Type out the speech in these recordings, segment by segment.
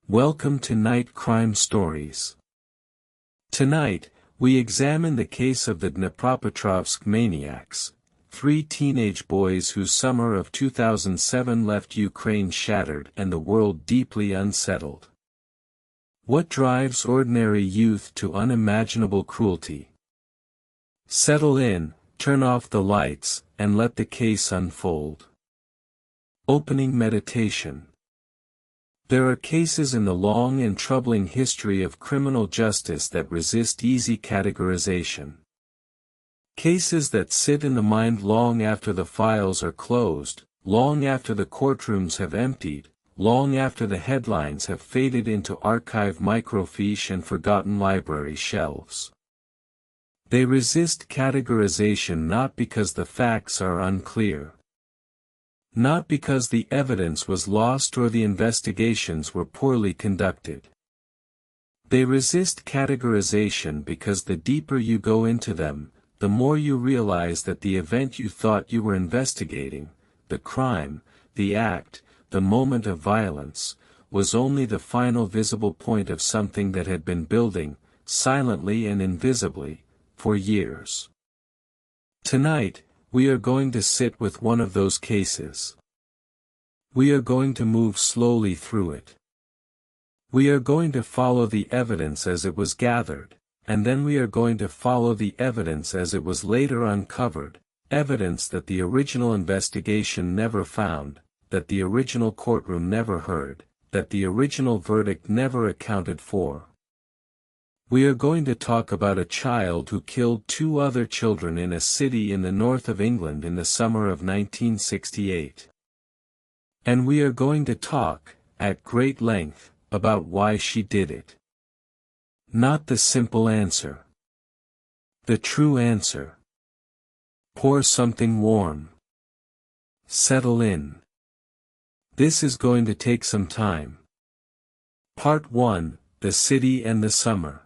Welcome to Night Crime Stories. Tonight, we examine the case of the Dnepropetrovsk Maniacs, three teenage boys whose summer of 2007 left Ukraine shattered and the world deeply unsettled. What drives ordinary youth to unimaginable cruelty? Settle in, turn off the lights, and let the case unfold. Opening meditation. There are cases in the long and troubling history of criminal justice that resist easy categorization. Cases that sit in the mind long after the files are closed, long after the courtrooms have emptied, long after the headlines have faded into archive microfiche and forgotten library shelves. They resist categorization not because the facts are unclear. Not because the evidence was lost or the investigations were poorly conducted. They resist categorization because the deeper you go into them, the more you realize that the event you thought you were investigating, the crime, the act, the moment of violence, was only the final visible point of something that had been building, silently and invisibly, for years. Tonight, we are going to sit with one of those cases. We are going to move slowly through it. We are going to follow the evidence as it was gathered, and then we are going to follow the evidence as it was later uncovered, evidence that the original investigation never found, that the original courtroom never heard, that the original verdict never accounted for. We are going to talk about a child who killed two other children in a city in the north of England in the summer of 1968. And we are going to talk, at great length, about why she did it. Not the simple answer. The true answer. Pour something warm. Settle in. This is going to take some time. Part 1, The City and the Summer.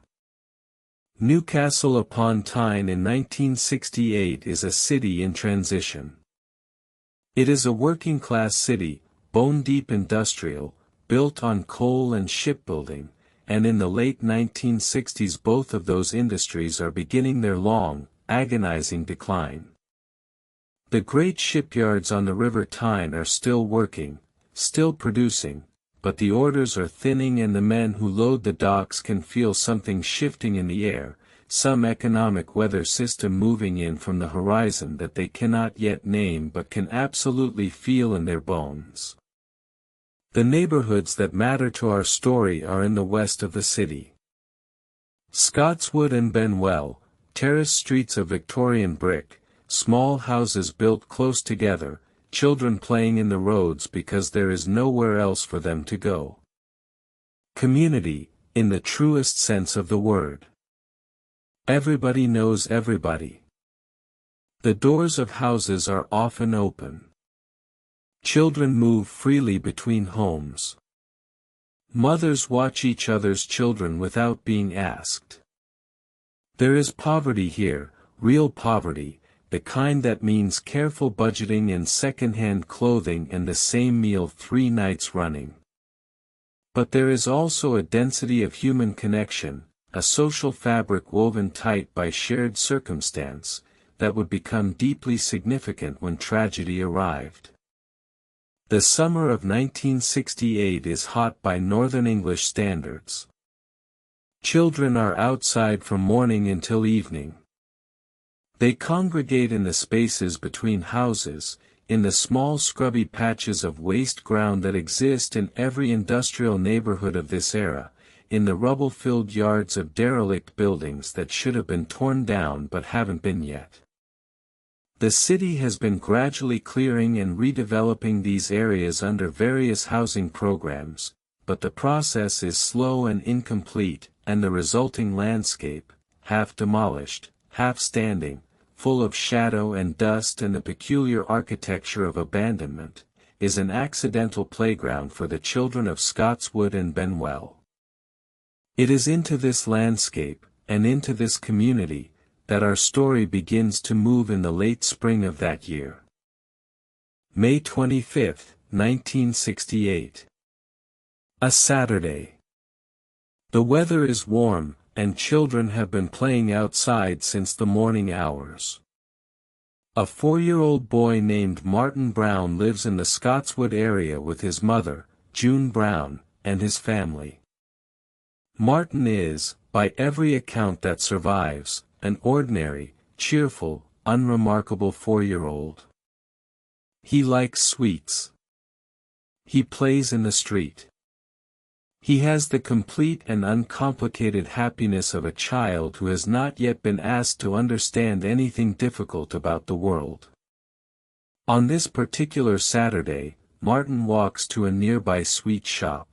Newcastle upon Tyne in 1968 is a city in transition. It is a working-class city, bone-deep industrial, built on coal and shipbuilding, and in the late 1960s both of those industries are beginning their long, agonizing decline. The great shipyards on the River Tyne are still working, still producing, but the orders are thinning and the men who load the docks can feel something shifting in the air, some economic weather system moving in from the horizon that they cannot yet name but can absolutely feel in their bones. The neighborhoods that matter to our story are in the west of the city. Scotswood and Benwell, terraced streets of Victorian brick, small houses built close together, children playing in the roads because there is nowhere else for them to go. Community, in the truest sense of the word. Everybody knows everybody. The doors of houses are often open. Children move freely between homes. Mothers watch each other's children without being asked. There is poverty here, real poverty, the kind that means careful budgeting and second-hand clothing and the same meal 3 nights running. But there is also a density of human connection, a social fabric woven tight by shared circumstance, that would become deeply significant when tragedy arrived. The summer of 1968 is hot by Northern English standards. Children are outside from morning until evening. They congregate in the spaces between houses, in the small scrubby patches of waste ground that exist in every industrial neighborhood of this era, in the rubble-filled yards of derelict buildings that should have been torn down but haven't been yet. The city has been gradually clearing and redeveloping these areas under various housing programs, but the process is slow and incomplete, and the resulting landscape, half demolished, half standing, full of shadow and dust and the peculiar architecture of abandonment, is an accidental playground for the children of Scotswood and Benwell. It is into this landscape, and into this community, that our story begins to move in the late spring of that year. May 25, 1968. A Saturday. The weather is warm, and children have been playing outside since the morning hours. A 4-year-old boy named Martin Brown lives in the Scotswood area with his mother, June Brown, and his family. Martin is, by every account that survives, an ordinary, cheerful, unremarkable 4-year-old. He likes sweets. He plays in the street. He has the complete and uncomplicated happiness of a child who has not yet been asked to understand anything difficult about the world. On this particular Saturday, Martin walks to a nearby sweet shop.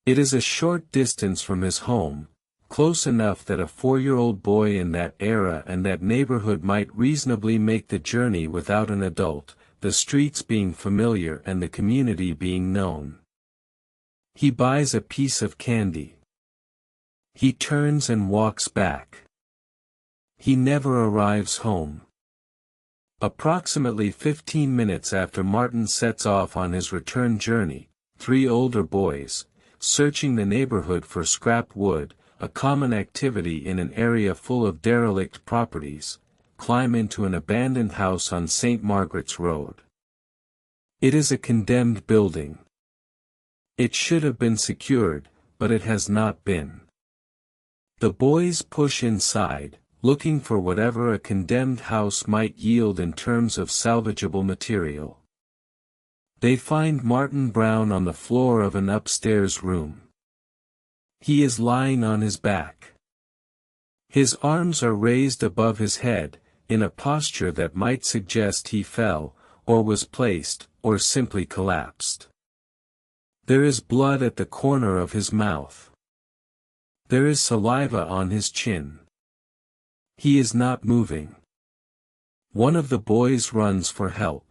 It is a short distance from his home, close enough that a 4-year-old boy in that era and that neighborhood might reasonably make the journey without an adult, the streets being familiar and the community being known. He buys a piece of candy. He turns and walks back. He never arrives home. Approximately 15 minutes after Martin sets off on his return journey, 3 older boys, searching the neighborhood for scrap wood, a common activity in an area full of derelict properties, climb into an abandoned house on St. Margaret's Road. It is a condemned building. It should have been secured, but it has not been. The boys push inside, looking for whatever a condemned house might yield in terms of salvageable material. They find Martin Brown on the floor of an upstairs room. He is lying on his back. His arms are raised above his head, in a posture that might suggest he fell, or was placed, or simply collapsed. There is blood at the corner of his mouth. There is saliva on his chin. He is not moving. One of the boys runs for help.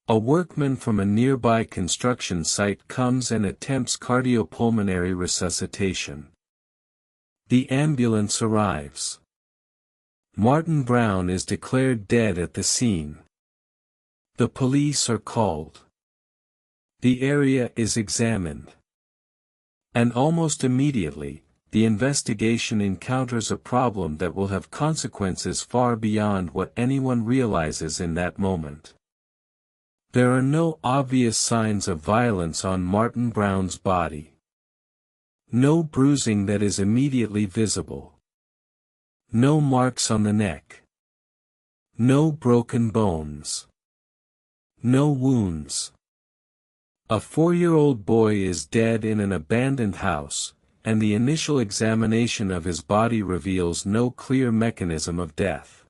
A workman from a nearby construction site comes and attempts cardiopulmonary resuscitation. The ambulance arrives. Martin Brown is declared dead at the scene. The police are called. The area is examined. And almost immediately, the investigation encounters a problem that will have consequences far beyond what anyone realizes in that moment. There are no obvious signs of violence on Martin Brown's body. No bruising that is immediately visible. No marks on the neck. No broken bones. No wounds. A 4-year-old boy is dead in an abandoned house, and the initial examination of his body reveals no clear mechanism of death.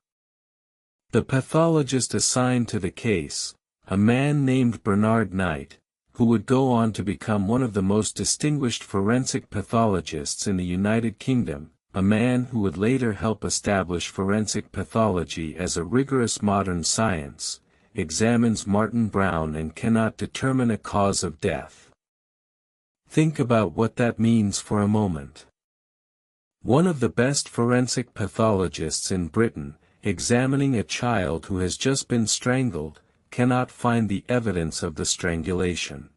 The pathologist assigned to the case, a man named Bernard Knight, who would go on to become one of the most distinguished forensic pathologists in the United Kingdom, a man who would later help establish forensic pathology as a rigorous modern science, examines Martin Brown and cannot determine a cause of death. Think about what that means for a moment. One of the best forensic pathologists in Britain, examining a child who has just been strangled, cannot find the evidence of the strangulation.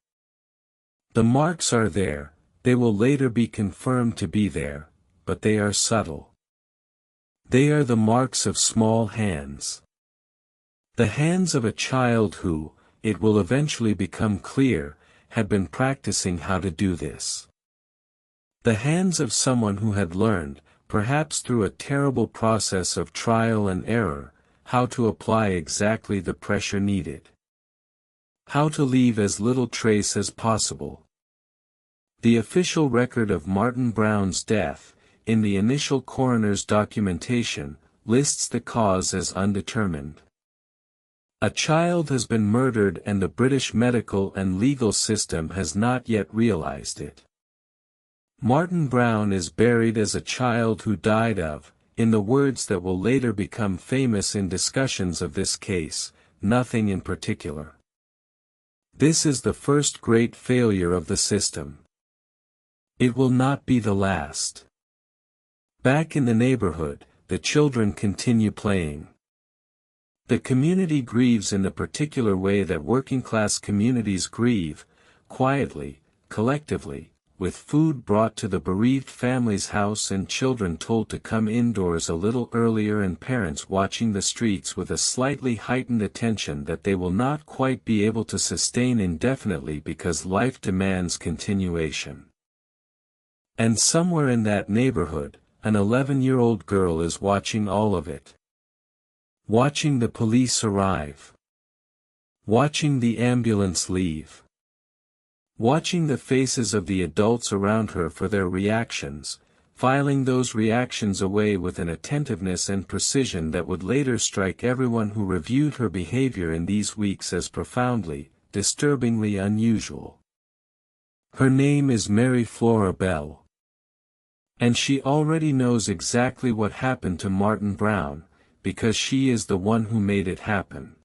The marks are there, they will later be confirmed to be there, but they are subtle. They are the marks of small hands. The hands of a child who, it will eventually become clear, had been practicing how to do this. The hands of someone who had learned, perhaps through a terrible process of trial and error, how to apply exactly the pressure needed. How to leave as little trace as possible. The official record of Martin Brown's death, in the initial coroner's documentation, lists the cause as undetermined. A child has been murdered and the British medical and legal system has not yet realized it. Martin Brown is buried as a child who died of, in the words that will later become famous in discussions of this case, nothing in particular. This is the first great failure of the system. It will not be the last. Back in the neighborhood, the children continue playing. The community grieves in the particular way that working-class communities grieve, quietly, collectively, with food brought to the bereaved family's house and children told to come indoors a little earlier and parents watching the streets with a slightly heightened attention that they will not quite be able to sustain indefinitely because life demands continuation. And somewhere in that neighborhood, an 11-year-old girl is watching all of it. Watching the police arrive. Watching the ambulance leave. Watching the faces of the adults around her for their reactions, filing those reactions away with an attentiveness and precision that would later strike everyone who reviewed her behavior in these weeks as profoundly, disturbingly unusual. Her name is Mary Flora Bell. And she already knows exactly what happened to Martin Brown, because she is the one who made it happen.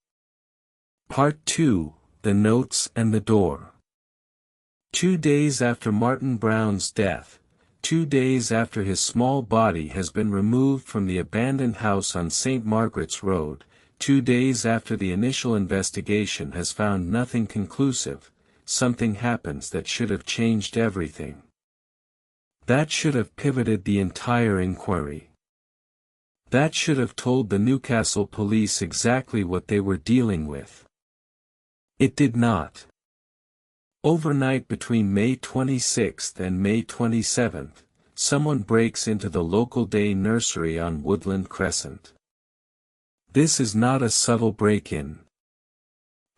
Part 2, The Notes and the Door. 2 days after Martin Brown's death, 2 days after his small body has been removed from the abandoned house on St. Margaret's Road, 2 days after the initial investigation has found nothing conclusive, something happens that should have changed everything. That should have pivoted the entire inquiry. That should have told the Newcastle police exactly what they were dealing with. It did not. Overnight between May 26th and May 27th, someone breaks into the local day nursery on Woodland Crescent. This is not a subtle break-in.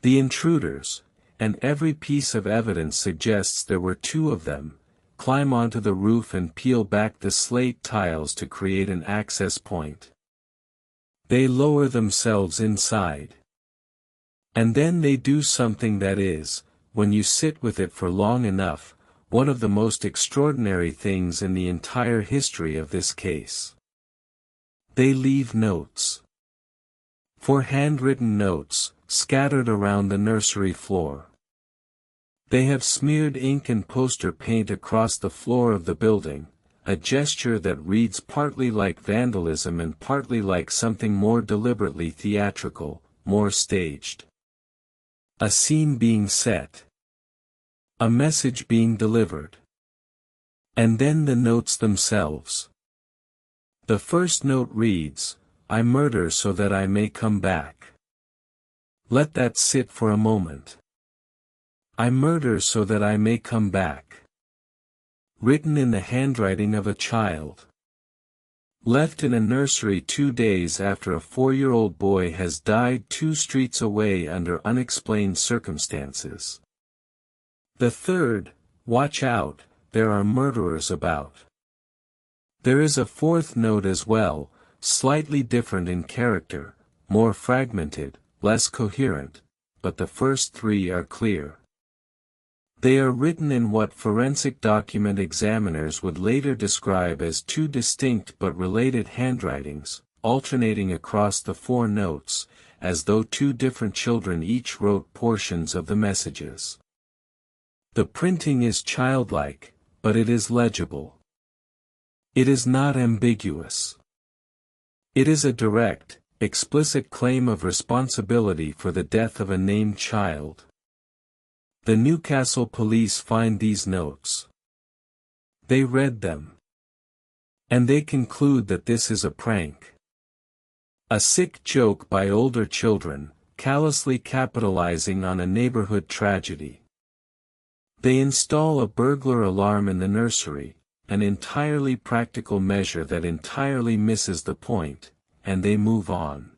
The intruders, and every piece of evidence suggests there were 2 of them, climb onto the roof and peel back the slate tiles to create an access point. They lower themselves inside. And then they do something that is, when you sit with it for long enough, one of the most extraordinary things in the entire history of this case. They leave notes. 4 handwritten notes, scattered around the nursery floor. They have smeared ink and poster paint across the floor of the building, a gesture that reads partly like vandalism and partly like something more deliberately theatrical, more staged. A scene being set. A message being delivered. And then the notes themselves. The first note reads, "I murder so that I may come back." Let that sit for a moment. I murder so that I may come back. Written in the handwriting of a child. Left in a nursery 2 days after a 4-year-old boy has died 2 streets away under unexplained circumstances. The third, "Watch out, there are murderers about." There is a 4th note as well, slightly different in character, more fragmented, less coherent, but the first 3 are clear. They are written in what forensic document examiners would later describe as 2 distinct but related handwritings, alternating across the 4 notes, as though 2 different children each wrote portions of the messages. The printing is childlike, but it is legible. It is not ambiguous. It is a direct, explicit claim of responsibility for the death of a named child. The Newcastle police find these notes. They read them. And they conclude that this is a prank. A sick joke by older children, callously capitalizing on a neighborhood tragedy. They install a burglar alarm in the nursery, an entirely practical measure that entirely misses the point, and they move on.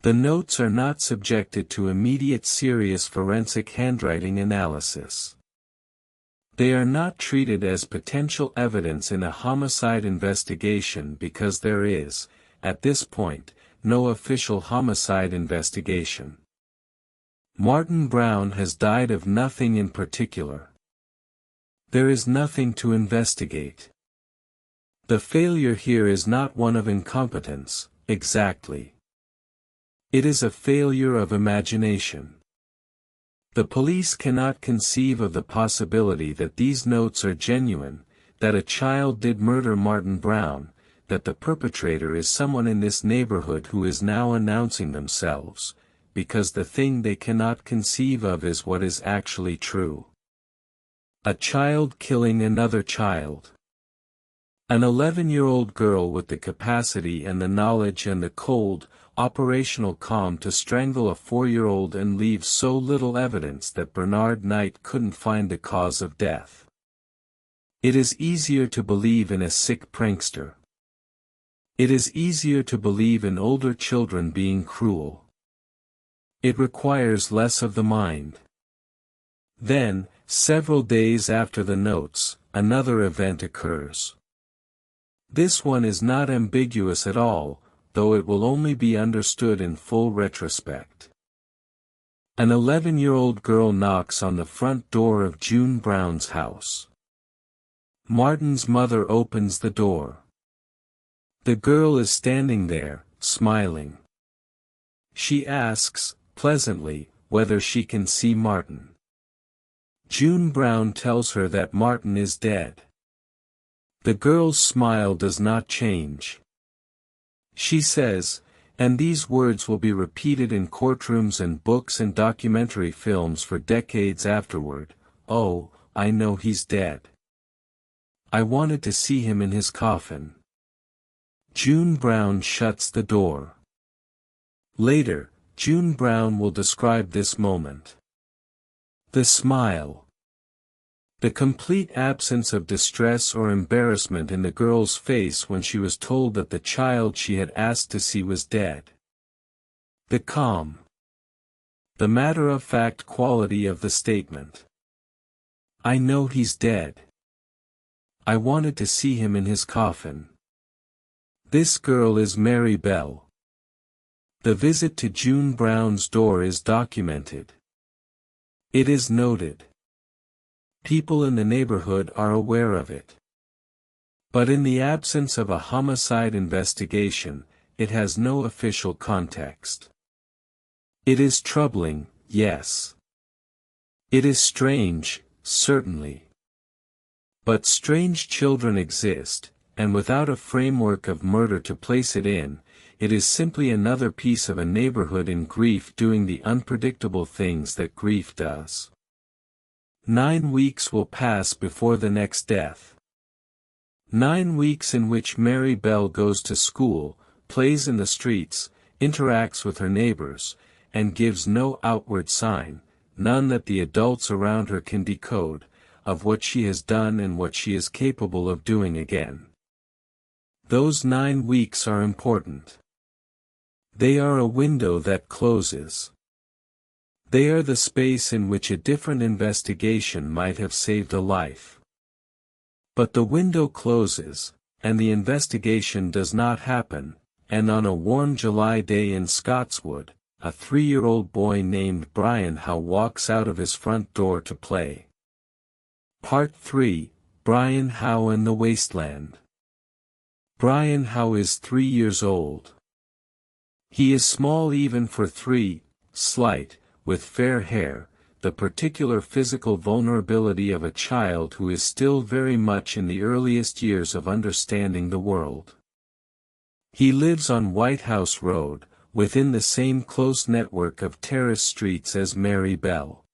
The notes are not subjected to immediate serious forensic handwriting analysis. They are not treated as potential evidence in a homicide investigation because there is, at this point, no official homicide investigation. Martin Brown has died of nothing in particular. There is nothing to investigate. The failure here is not one of incompetence, exactly. It is a failure of imagination. The police cannot conceive of the possibility that these notes are genuine, that a child did murder Martin Brown, that the perpetrator is someone in this neighborhood who is now announcing themselves, because the thing they cannot conceive of is what is actually true. A child killing another child. An 11-year-old girl with the capacity and the knowledge and the cold, operational calm to strangle a 4-year-old and leave so little evidence that Bernard Knight couldn't find the cause of death. It is easier to believe in a sick prankster. It is easier to believe in older children being cruel. It requires less of the mind. Then, several days after the notes, another event occurs. This one is not ambiguous at all, though it will only be understood in full retrospect. An 11-year-old girl knocks on the front door of June Brown's house. Martin's mother opens the door. The girl is standing there, smiling. She asks, pleasantly, whether she can see Martin. June Brown tells her that Martin is dead. The girl's smile does not change. She says, and these words will be repeated in courtrooms and books and documentary films for decades afterward, "Oh, I know he's dead. I wanted to see him in his coffin." June Brown shuts the door. Later, June Brown will describe this moment. The smile. The complete absence of distress or embarrassment in the girl's face when she was told that the child she had asked to see was dead. The calm. The matter-of-fact quality of the statement. "I know he's dead. I wanted to see him in his coffin." This girl is Mary Bell. The visit to June Brown's door is documented. It is noted. People in the neighborhood are aware of it. But in the absence of a homicide investigation, it has no official context. It is troubling, yes. It is strange, certainly. But strange children exist, and without a framework of murder to place it in, it is simply another piece of a neighborhood in grief doing the unpredictable things that grief does. 9 weeks will pass before the next death. 9 weeks in which Mary Bell goes to school, plays in the streets, interacts with her neighbors, and gives no outward sign, none that the adults around her can decode, of what she has done and what she is capable of doing again. Those 9 weeks are important. They are a window that closes. They are the space in which a different investigation might have saved a life. But the window closes, and the investigation does not happen, and on a warm July day in Scotswood, a 3-year-old boy named Brian Howe walks out of his front door to play. Part 3, Brian Howe and the Wasteland. Brian Howe is 3 years old. He is small even for 3, slight, with fair hair, the particular physical vulnerability of a child who is still very much in the earliest years of understanding the world. He lives on White House Road, within the same close network of terrace streets as Mary Bell.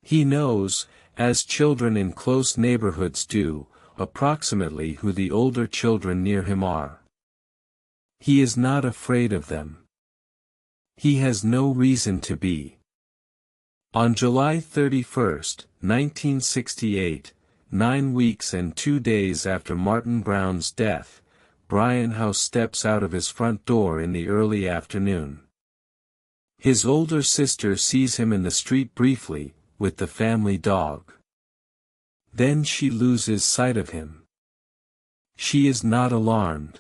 He knows, as children in close neighborhoods do, approximately who the older children near him are. He is not afraid of them. He has no reason to be. On July 31, 1968, 9 weeks and 2 days after Martin Brown's death, Brian Howe steps out of his front door in the early afternoon. His older sister sees him in the street briefly, with the family dog. Then she loses sight of him. She is not alarmed.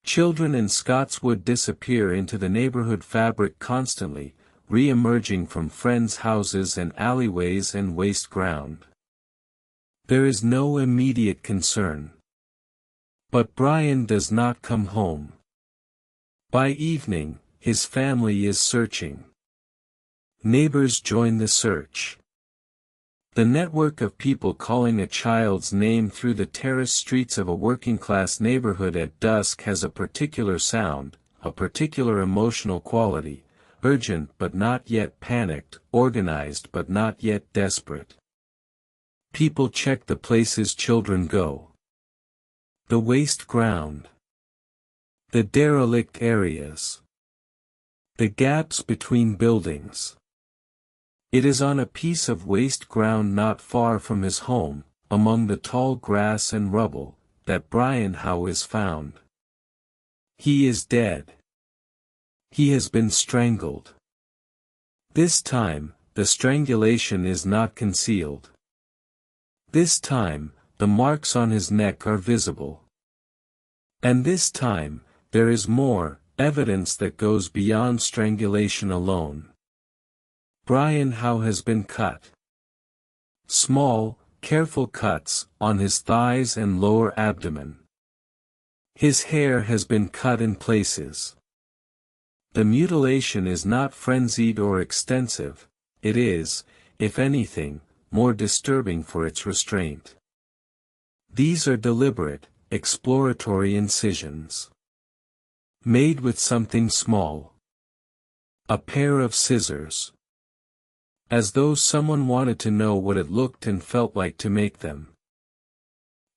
Children in Scotswood disappear into the neighborhood fabric constantly, re-emerging from friends' houses and alleyways and waste ground. There is no immediate concern. But Brian does not come home. By evening, his family is searching. Neighbors join the search. The network of people calling a child's name through the terrace streets of a working-class neighborhood at dusk has a particular sound, a particular emotional quality, urgent but not yet panicked, organized but not yet desperate. People check the places children go. The waste ground. The derelict areas. The gaps between buildings. It is on a piece of waste ground not far from his home, among the tall grass and rubble, that Brian Howe is found. He is dead. He has been strangled. This time, the strangulation is not concealed. This time, the marks on his neck are visible. And this time, there is more, evidence that goes beyond strangulation alone. Brian Howe has been cut. Small, careful cuts, on his thighs and lower abdomen. His hair has been cut in places. The mutilation is not frenzied or extensive, it is, if anything, more disturbing for its restraint. These are deliberate, exploratory incisions. Made with something small. A pair of scissors. As though someone wanted to know what it looked and felt like to make them.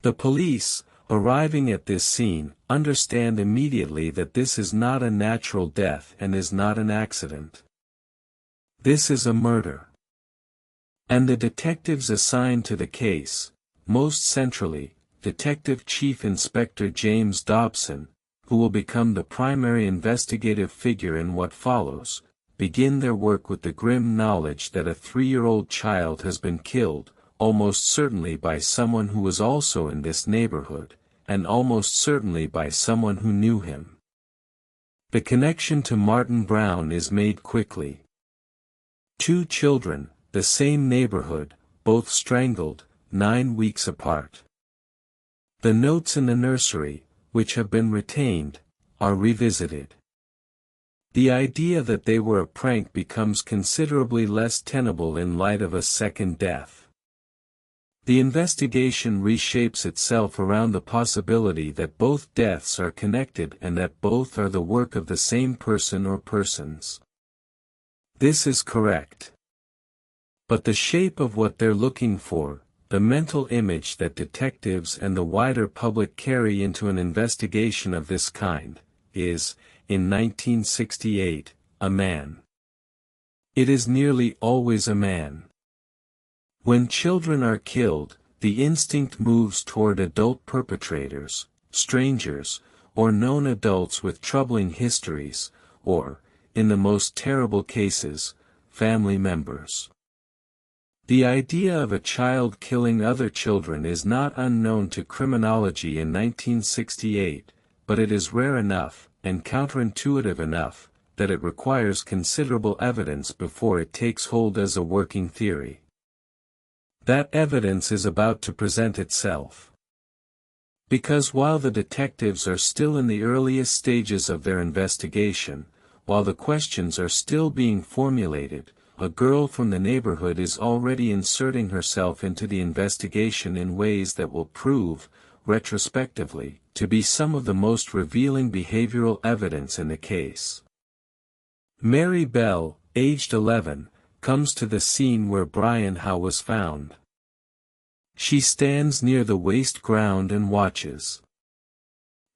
The police, arriving at this scene, understand immediately that this is not a natural death and is not an accident. This is a murder. And the detectives assigned to the case, most centrally, Detective Chief Inspector James Dobson, who will become the primary investigative figure in what follows, begin their work with the grim knowledge that a 3-year-old child has been killed, almost certainly by someone who was also in this neighborhood, and almost certainly by someone who knew him. The connection to Martin Brown is made quickly. 2 children, the same neighborhood, both strangled, 9 weeks apart. The notes in the nursery, which have been retained, are revisited. The idea that they were a prank becomes considerably less tenable in light of a second death. The investigation reshapes itself around the possibility that both deaths are connected and that both are the work of the same person or persons. This is correct. But the shape of what they're looking for, the mental image that detectives and the wider public carry into an investigation of this kind, is, in 1968, a man. It is nearly always a man. When children are killed, the instinct moves toward adult perpetrators, strangers, or known adults with troubling histories, or, in the most terrible cases, family members. The idea of a child killing other children is not unknown to criminology in 1968, but it is rare enough, and counterintuitive enough, that it requires considerable evidence before it takes hold as a working theory. That evidence is about to present itself. Because while the detectives are still in the earliest stages of their investigation, while the questions are still being formulated, a girl from the neighborhood is already inserting herself into the investigation in ways that will prove, retrospectively, to be some of the most revealing behavioral evidence in the case. Mary Bell, aged 11, comes to the scene where Brian Howe was found. She stands near the waste ground and watches.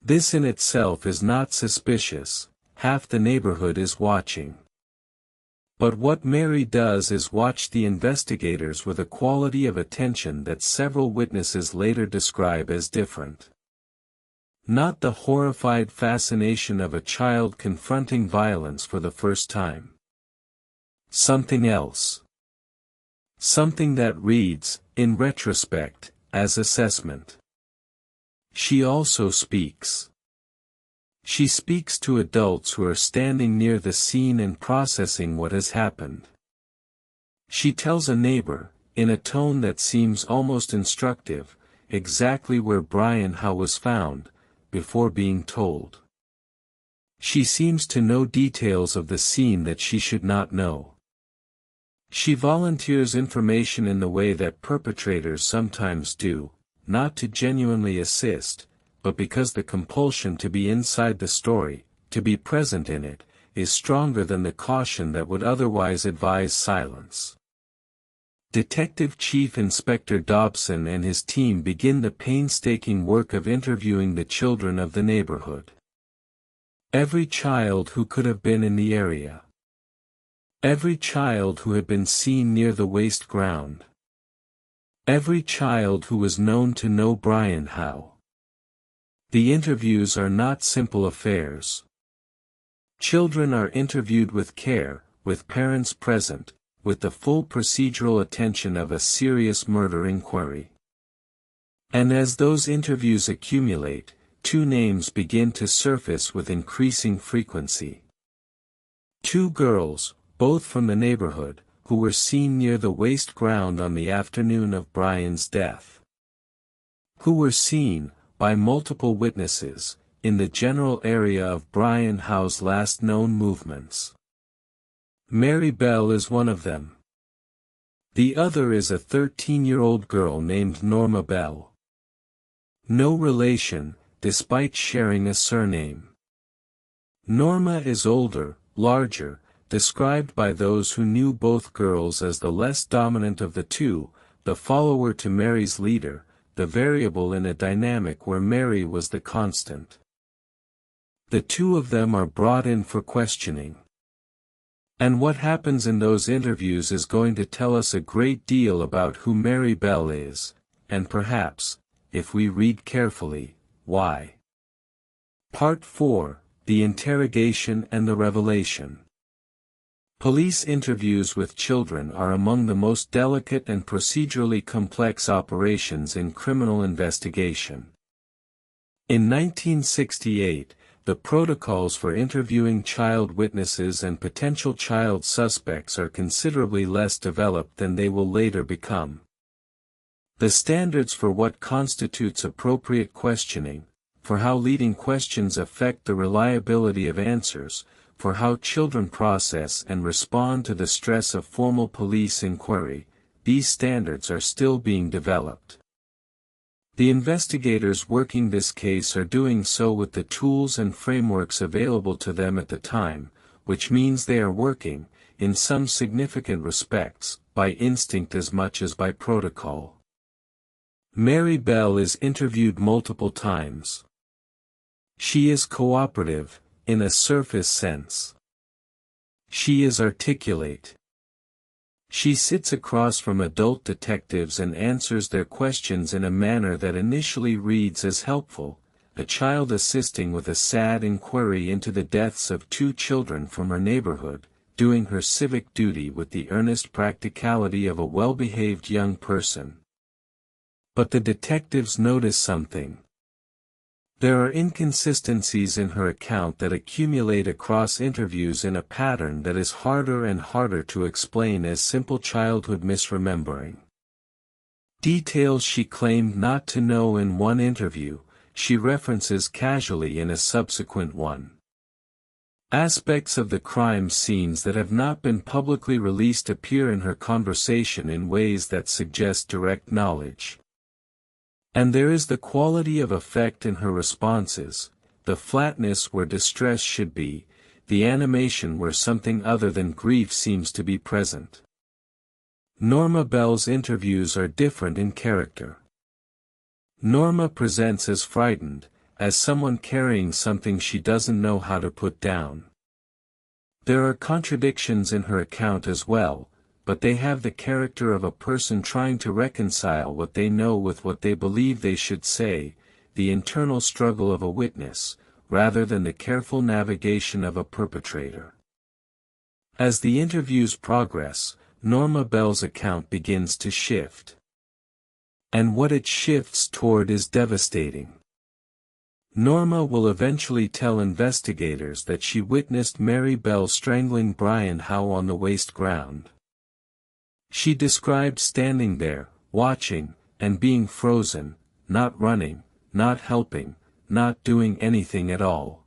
This in itself is not suspicious, half the neighborhood is watching. But what Mary does is watch the investigators with a quality of attention that several witnesses later describe as different. Not the horrified fascination of a child confronting violence for the first time. Something else. Something that reads, in retrospect, as assessment. She also speaks. She speaks to adults who are standing near the scene and processing what has happened. She tells a neighbor, in a tone that seems almost instructive, exactly where Brian Howe was found, before being told. She seems to know details of the scene that she should not know. She volunteers information in the way that perpetrators sometimes do, not to genuinely assist, but because the compulsion to be inside the story, to be present in it, is stronger than the caution that would otherwise advise silence. Detective Chief Inspector Dobson and his team begin the painstaking work of interviewing the children of the neighborhood. Every child who could have been in the area. Every child who had been seen near the waste ground. Every child who was known to know Brian Howe. The interviews are not simple affairs. Children are interviewed with care, with parents present, with the full procedural attention of a serious murder inquiry. And as those interviews accumulate, two names begin to surface with increasing frequency. Two girls, both from the neighborhood, who were seen near the waste ground on the afternoon of Brian's death. Who were seen, by multiple witnesses, in the general area of Brian Howe's last known movements. Mary Bell is one of them. The other is a 13-year-old girl named Norma Bell. No relation, despite sharing a surname. Norma is older, larger, described by those who knew both girls as the less dominant of the two, the follower to Mary's leader, the variable in a dynamic where Mary was the constant. The two of them are brought in for questioning. And what happens in those interviews is going to tell us a great deal about who Mary Bell is, and perhaps, if we read carefully, why. Part 4, The Interrogation and the Revelation. Police interviews with children are among the most delicate and procedurally complex operations in criminal investigation. In 1968, the protocols for interviewing child witnesses and potential child suspects are considerably less developed than they will later become. The standards for what constitutes appropriate questioning, for how leading questions affect the reliability of answers, for how children process and respond to the stress of formal police inquiry, these standards are still being developed. The investigators working this case are doing so with the tools and frameworks available to them at the time, which means they are working, in some significant respects, by instinct as much as by protocol. Mary Bell is interviewed multiple times. She is cooperative, in a surface sense. She is articulate. She sits across from adult detectives and answers their questions in a manner that initially reads as helpful, a child assisting with a sad inquiry into the deaths of two children from her neighborhood, doing her civic duty with the earnest practicality of a well-behaved young person. But the detectives notice something. There are inconsistencies in her account that accumulate across interviews in a pattern that is harder and harder to explain as simple childhood misremembering. Details she claimed not to know in one interview, she references casually in a subsequent one. Aspects of the crime scenes that have not been publicly released appear in her conversation in ways that suggest direct knowledge. And there is the quality of effect in her responses, the flatness where distress should be, the animation where something other than grief seems to be present. Norma Bell's interviews are different in character. Norma presents as frightened, as someone carrying something she doesn't know how to put down. There are contradictions in her account as well, but they have the character of a person trying to reconcile what they know with what they believe they should say, the internal struggle of a witness, rather than the careful navigation of a perpetrator. As the interviews progress, Norma Bell's account begins to shift. And what it shifts toward is devastating. Norma will eventually tell investigators that she witnessed Mary Bell strangling Brian Howe on the waste ground. She described standing there, watching, and being frozen, not running, not helping, not doing anything at all.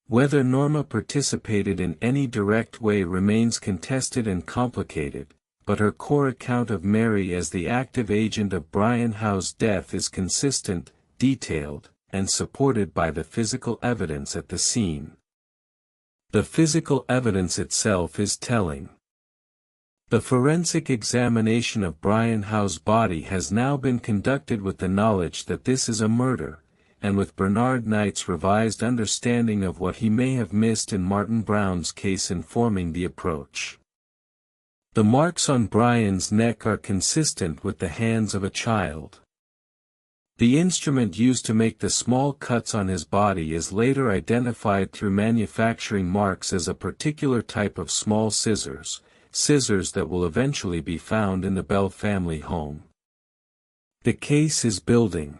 Whether Norma participated in any direct way remains contested and complicated, but her core account of Mary as the active agent of Brian Howe's death is consistent, detailed, and supported by the physical evidence at the scene. The physical evidence itself is telling. The forensic examination of Brian Howe's body has now been conducted with the knowledge that this is a murder, and with Bernard Knight's revised understanding of what he may have missed in Martin Brown's case informing the approach. The marks on Brian's neck are consistent with the hands of a child. The instrument used to make the small cuts on his body is later identified through manufacturing marks as a particular type of small scissors that will eventually be found in the Bell family home. The case is building.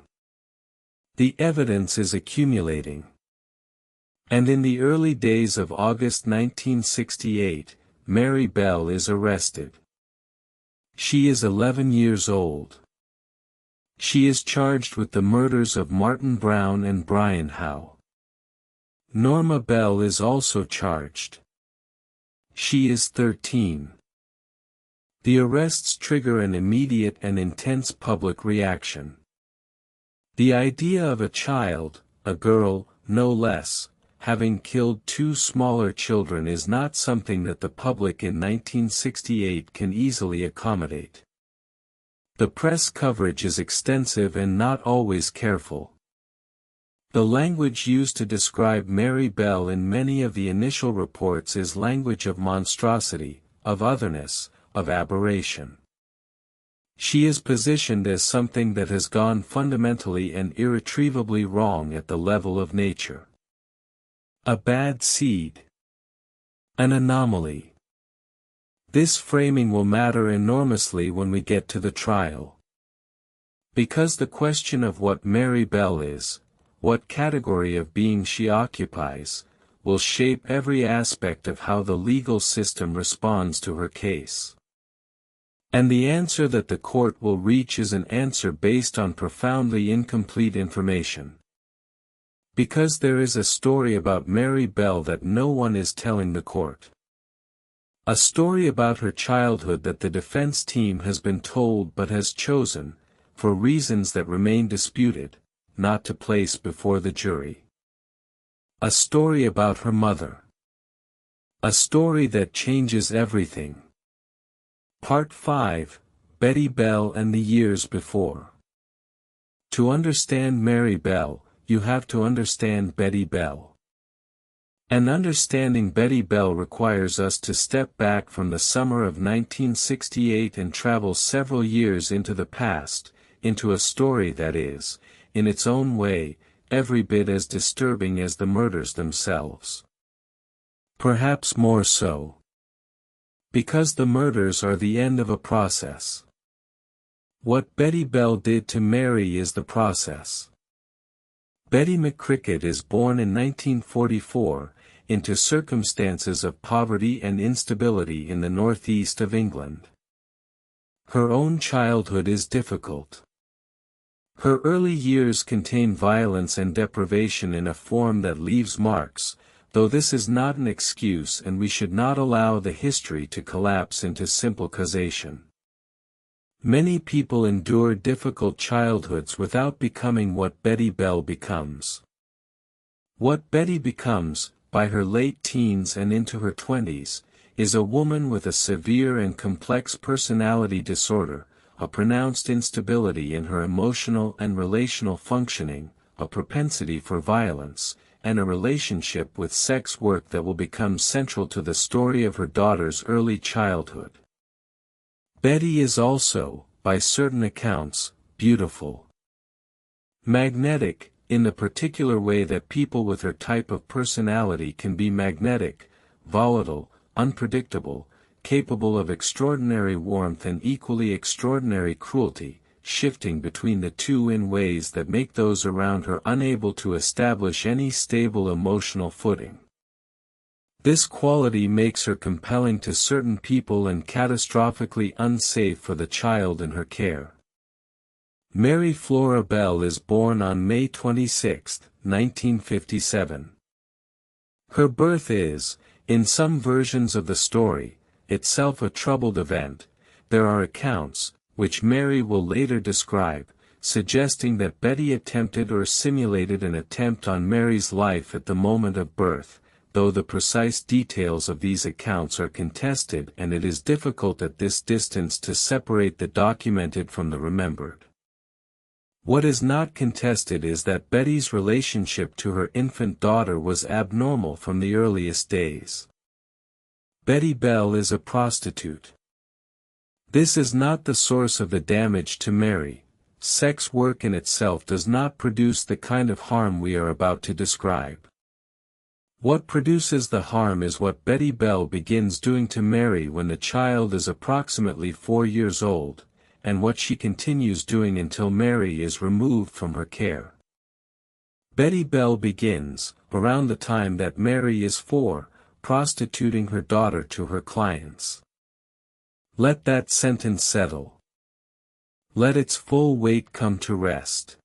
The evidence is accumulating. And in the early days of August 1968, Mary Bell is arrested. She is 11 years old. She is charged with the murders of Martin Brown and Brian Howe. Norma Bell is also charged. She is 13. The arrests trigger an immediate and intense public reaction. The idea of a child, a girl, no less, having killed two smaller children is not something that the public in 1968 can easily accommodate. The press coverage is extensive and not always careful. The language used to describe Mary Bell in many of the initial reports is language of monstrosity, of otherness, of aberration. She is positioned as something that has gone fundamentally and irretrievably wrong at the level of nature. A bad seed. An anomaly. This framing will matter enormously when we get to the trial. Because the question of what Mary Bell is, what category of being she occupies, will shape every aspect of how the legal system responds to her case. And the answer that the court will reach is an answer based on profoundly incomplete information. Because there is a story about Mary Bell that no one is telling the court. A story about her childhood that the defense team has been told but has chosen, for reasons that remain disputed, not to place before the jury. A story about her mother. A story that changes everything. Part 5, Betty Bell and the Years Before. To understand Mary Bell, you have to understand Betty Bell. And understanding Betty Bell requires us to step back from the summer of 1968 and travel several years into the past, into a story that is, in its own way, every bit as disturbing as the murders themselves. Perhaps more so. Because the murders are the end of a process. What Betty Bell did to Mary is the process. Betty McCricket is born in 1944, into circumstances of poverty and instability in the northeast of England. Her own childhood is difficult. Her early years contain violence and deprivation in a form that leaves marks, though this is not an excuse and we should not allow the history to collapse into simple causation. Many people endure difficult childhoods without becoming what Betty Bell becomes. What Betty becomes, by her late teens and into her 20s, is a woman with a severe and complex personality disorder, a pronounced instability in her emotional and relational functioning, a propensity for violence, and a relationship with sex work that will become central to the story of her daughter's early childhood. Betty is also, by certain accounts, beautiful. Magnetic, in the particular way that people with her type of personality can be magnetic, volatile, unpredictable, capable of extraordinary warmth and equally extraordinary cruelty, shifting between the two in ways that make those around her unable to establish any stable emotional footing. This quality makes her compelling to certain people and catastrophically unsafe for the child in her care. Mary Flora Bell is born on May 26, 1957. Her birth is, in some versions of the story, itself a troubled event. There are accounts, which Mary will later describe, suggesting that Betty attempted or simulated an attempt on Mary's life at the moment of birth, though the precise details of these accounts are contested and it is difficult at this distance to separate the documented from the remembered. What is not contested is that Betty's relationship to her infant daughter was abnormal from the earliest days. Betty Bell is a prostitute. This is not the source of the damage to Mary. Sex work in itself does not produce the kind of harm we are about to describe. What produces the harm is what Betty Bell begins doing to Mary when the child is approximately 4 years old, and what she continues doing until Mary is removed from her care. Betty Bell begins, around the time that Mary is 4, prostituting her daughter to her clients. Let that sentence settle. Let its full weight come to rest.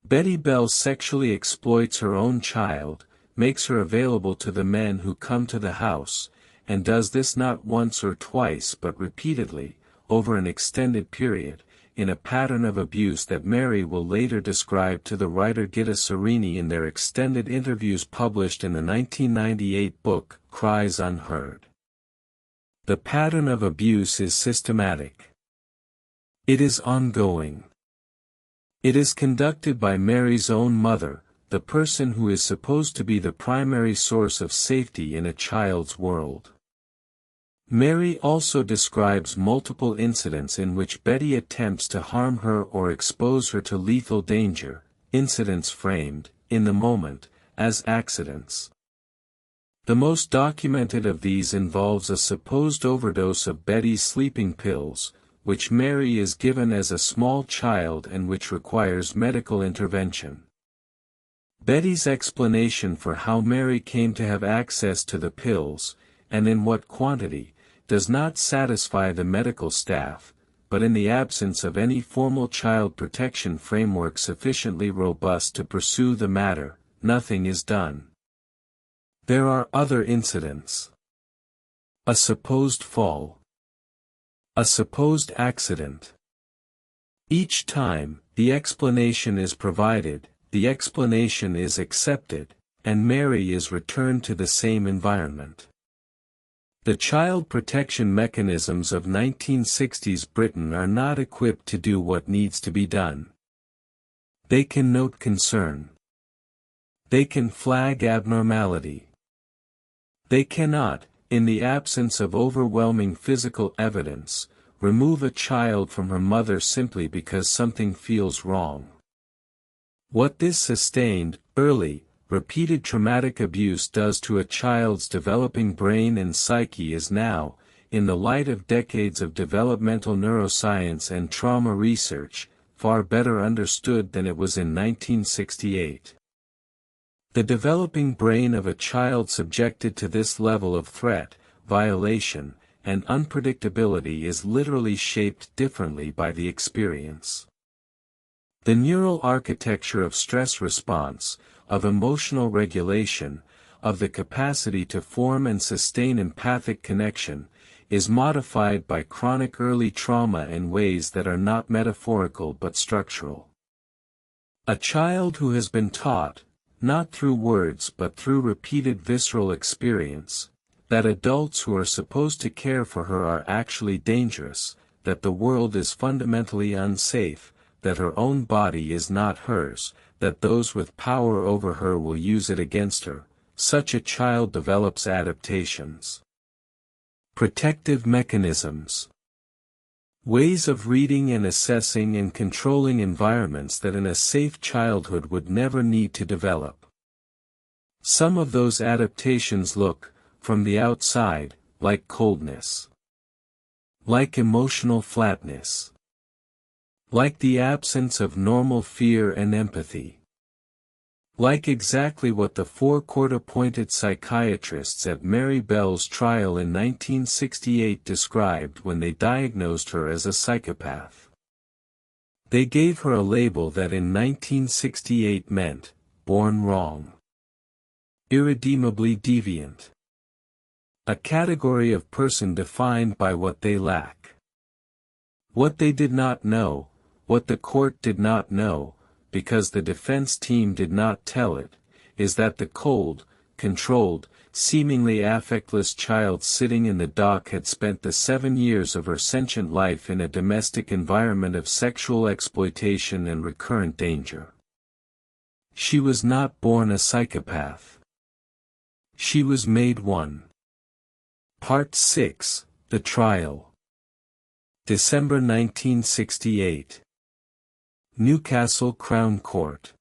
Betty Bell sexually exploits her own child, makes her available to the men who come to the house, and does this not once or twice but repeatedly, over an extended period, in a pattern of abuse that Mary will later describe to the writer Gitta Sereni in their extended interviews published in the 1998 book, Cries Unheard. The pattern of abuse is systematic. It is ongoing. It is conducted by Mary's own mother, the person who is supposed to be the primary source of safety in a child's world. Mary also describes multiple incidents in which Betty attempts to harm her or expose her to lethal danger, incidents framed, in the moment, as accidents. The most documented of these involves a supposed overdose of Betty's sleeping pills, which Mary is given as a small child and which requires medical intervention. Betty's explanation for how Mary came to have access to the pills, and in what quantity, does not satisfy the medical staff, but in the absence of any formal child protection framework sufficiently robust to pursue the matter, nothing is done. There are other incidents. A supposed fall. A supposed accident. Each time, the explanation is provided, the explanation is accepted, and Mary is returned to the same environment. The child protection mechanisms of 1960s Britain are not equipped to do what needs to be done. They can note concern. They can flag abnormality. They cannot, in the absence of overwhelming physical evidence, remove a child from her mother simply because something feels wrong. What this sustained, early, repeated traumatic abuse does to a child's developing brain and psyche is now, in the light of decades of developmental neuroscience and trauma research, far better understood than it was in 1968. The developing brain of a child subjected to this level of threat, violation, and unpredictability is literally shaped differently by the experience. The neural architecture of stress response, of emotional regulation, of the capacity to form and sustain empathic connection, is modified by chronic early trauma in ways that are not metaphorical but structural. A child who has been taught, not through words but through repeated visceral experience, that adults who are supposed to care for her are actually dangerous, that the world is fundamentally unsafe, that her own body is not hers, that those with power over her will use it against her, such a child develops adaptations. Protective mechanisms. Ways of reading and assessing and controlling environments that in a safe childhood would never need to develop. Some of those adaptations look, from the outside, like coldness. Like emotional flatness. Like the absence of normal fear and empathy. Like exactly what the 4 court-appointed psychiatrists at Mary Bell's trial in 1968 described when they diagnosed her as a psychopath. They gave her a label that in 1968 meant, born wrong. Irredeemably deviant. A category of person defined by what they lack. What they did not know, what the court did not know, because the defense team did not tell it, is that the cold, controlled, seemingly affectless child sitting in the dock had spent the 7 years of her sentient life in a domestic environment of sexual exploitation and recurrent danger. She was not born a psychopath. She was made one. Part 6, The Trial. December 1968. Newcastle Crown Court.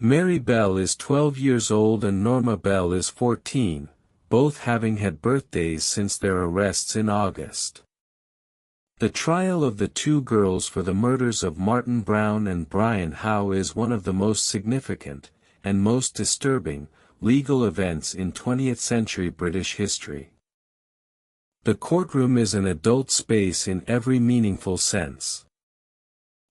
Mary Bell is 12 years old and Norma Bell is 14, both having had birthdays since their arrests in August. The trial of the two girls for the murders of Martin Brown and Brian Howe is one of the most significant, and most disturbing, legal events in 20th-century British history. The courtroom is an adult space in every meaningful sense.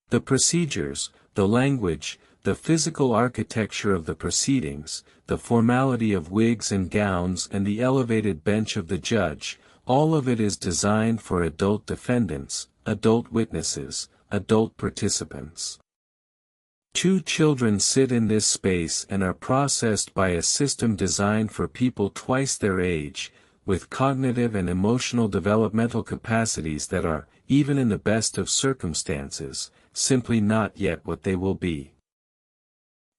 The procedures, the language, the physical architecture of the proceedings, the formality of wigs and gowns and the elevated bench of the judge, all of it is designed for adult defendants, adult witnesses, adult participants. 2 children sit in this space and are processed by a system designed for people twice their age, with cognitive and emotional developmental capacities that are, even in the best of circumstances, simply not yet what they will be.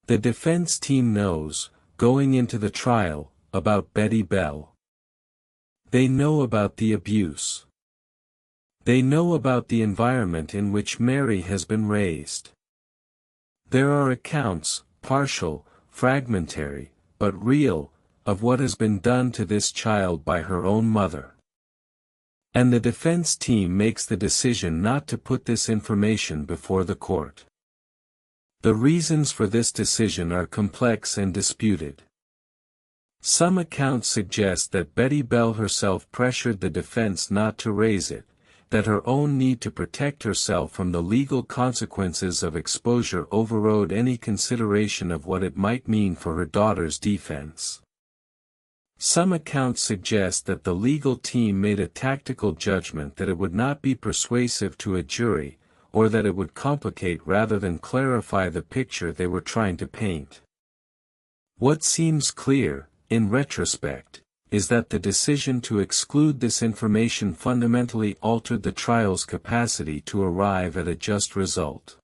The defense team knows, going into the trial, about Betty Bell. They know about the abuse. They know about the environment in which Mary has been raised. There are accounts, partial, fragmentary, but real, of what has been done to this child by her own mother. And the defense team makes the decision not to put this information before the court. The reasons for this decision are complex and disputed. Some accounts suggest that Betty Bell herself pressured the defense not to raise it, that her own need to protect herself from the legal consequences of exposure overrode any consideration of what it might mean for her daughter's defense. Some accounts suggest that the legal team made a tactical judgment that it would not be persuasive to a jury, or that it would complicate rather than clarify the picture they were trying to paint. What seems clear, in retrospect, is that the decision to exclude this information fundamentally altered the trial's capacity to arrive at a just result.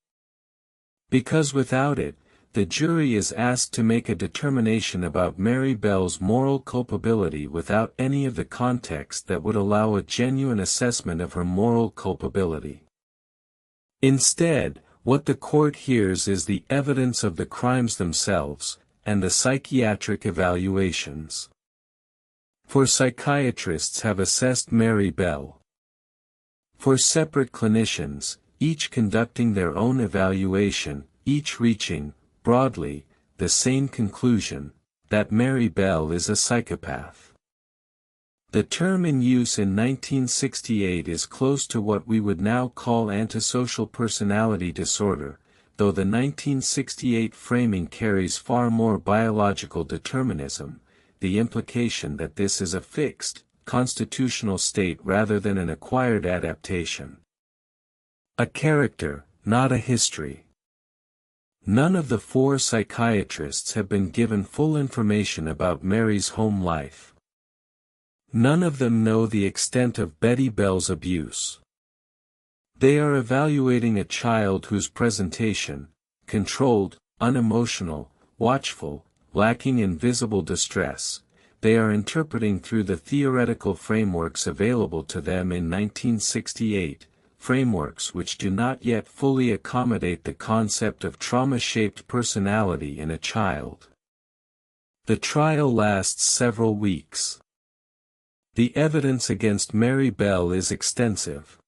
Because without it, the jury is asked to make a determination about Mary Bell's moral culpability without any of the context that would allow a genuine assessment of her moral culpability. Instead, what the court hears is the evidence of the crimes themselves, and the psychiatric evaluations. 4 psychiatrists have assessed Mary Bell. 4 separate clinicians, each conducting their own evaluation, each reaching, broadly, the same conclusion, that Mary Bell is a psychopath. The term in use in 1968 is close to what we would now call antisocial personality disorder, though the 1968 framing carries far more biological determinism, the implication that this is a fixed, constitutional state rather than an acquired adaptation. A character, not a history. None of the 4 psychiatrists have been given full information about Mary's home life. None of them know the extent of Betty Bell's abuse. They are evaluating a child whose presentation, controlled, unemotional, watchful, lacking in visible distress, they are interpreting through the theoretical frameworks available to them in 1968, frameworks which do not yet fully accommodate the concept of trauma-shaped personality in a child. The trial lasts several weeks. The evidence against Mary Bell is extensive.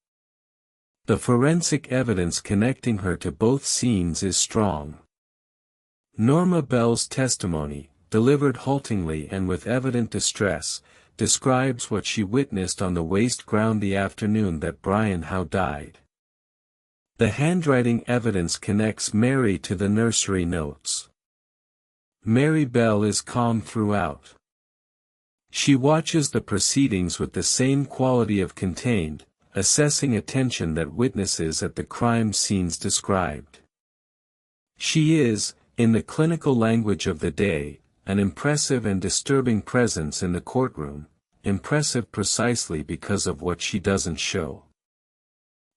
The forensic evidence connecting her to both scenes is strong. Norma Bell's testimony, delivered haltingly and with evident distress, describes what she witnessed on the waste ground the afternoon that Brian Howe died. The handwriting evidence connects Mary to the nursery notes. Mary Bell is calm throughout. She watches the proceedings with the same quality of contained, assessing attention that witnesses at the crime scenes described. She is, in the clinical language of the day, an impressive and disturbing presence in the courtroom, impressive precisely because of what she doesn't show.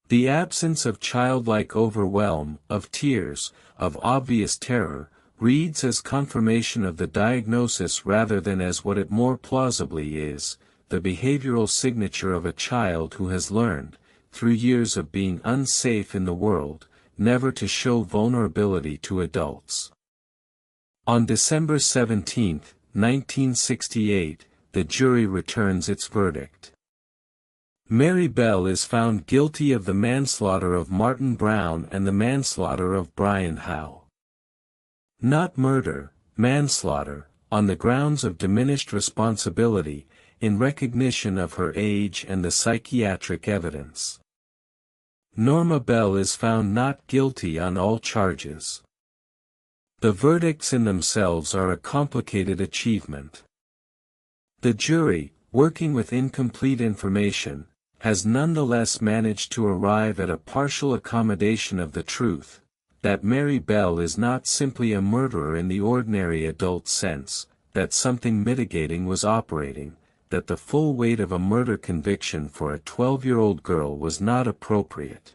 The absence of childlike overwhelm, of tears, of obvious terror, reads as confirmation of the diagnosis rather than as what it more plausibly is, the behavioral signature of a child who has learned, through years of being unsafe in the world, never to show vulnerability to adults. On December 17, 1968, the jury returns its verdict. Mary Bell is found guilty of the manslaughter of Martin Brown and the manslaughter of Brian Howe. Not murder, manslaughter, on the grounds of diminished responsibility, in recognition of her age and the psychiatric evidence. Norma Bell is found not guilty on all charges. The verdicts in themselves are a complicated achievement. The jury, working with incomplete information, has nonetheless managed to arrive at a partial accommodation of the truth, that Mary Bell is not simply a murderer in the ordinary adult sense, that something mitigating was operating, that the full weight of a murder conviction for a 12-year-old girl was not appropriate.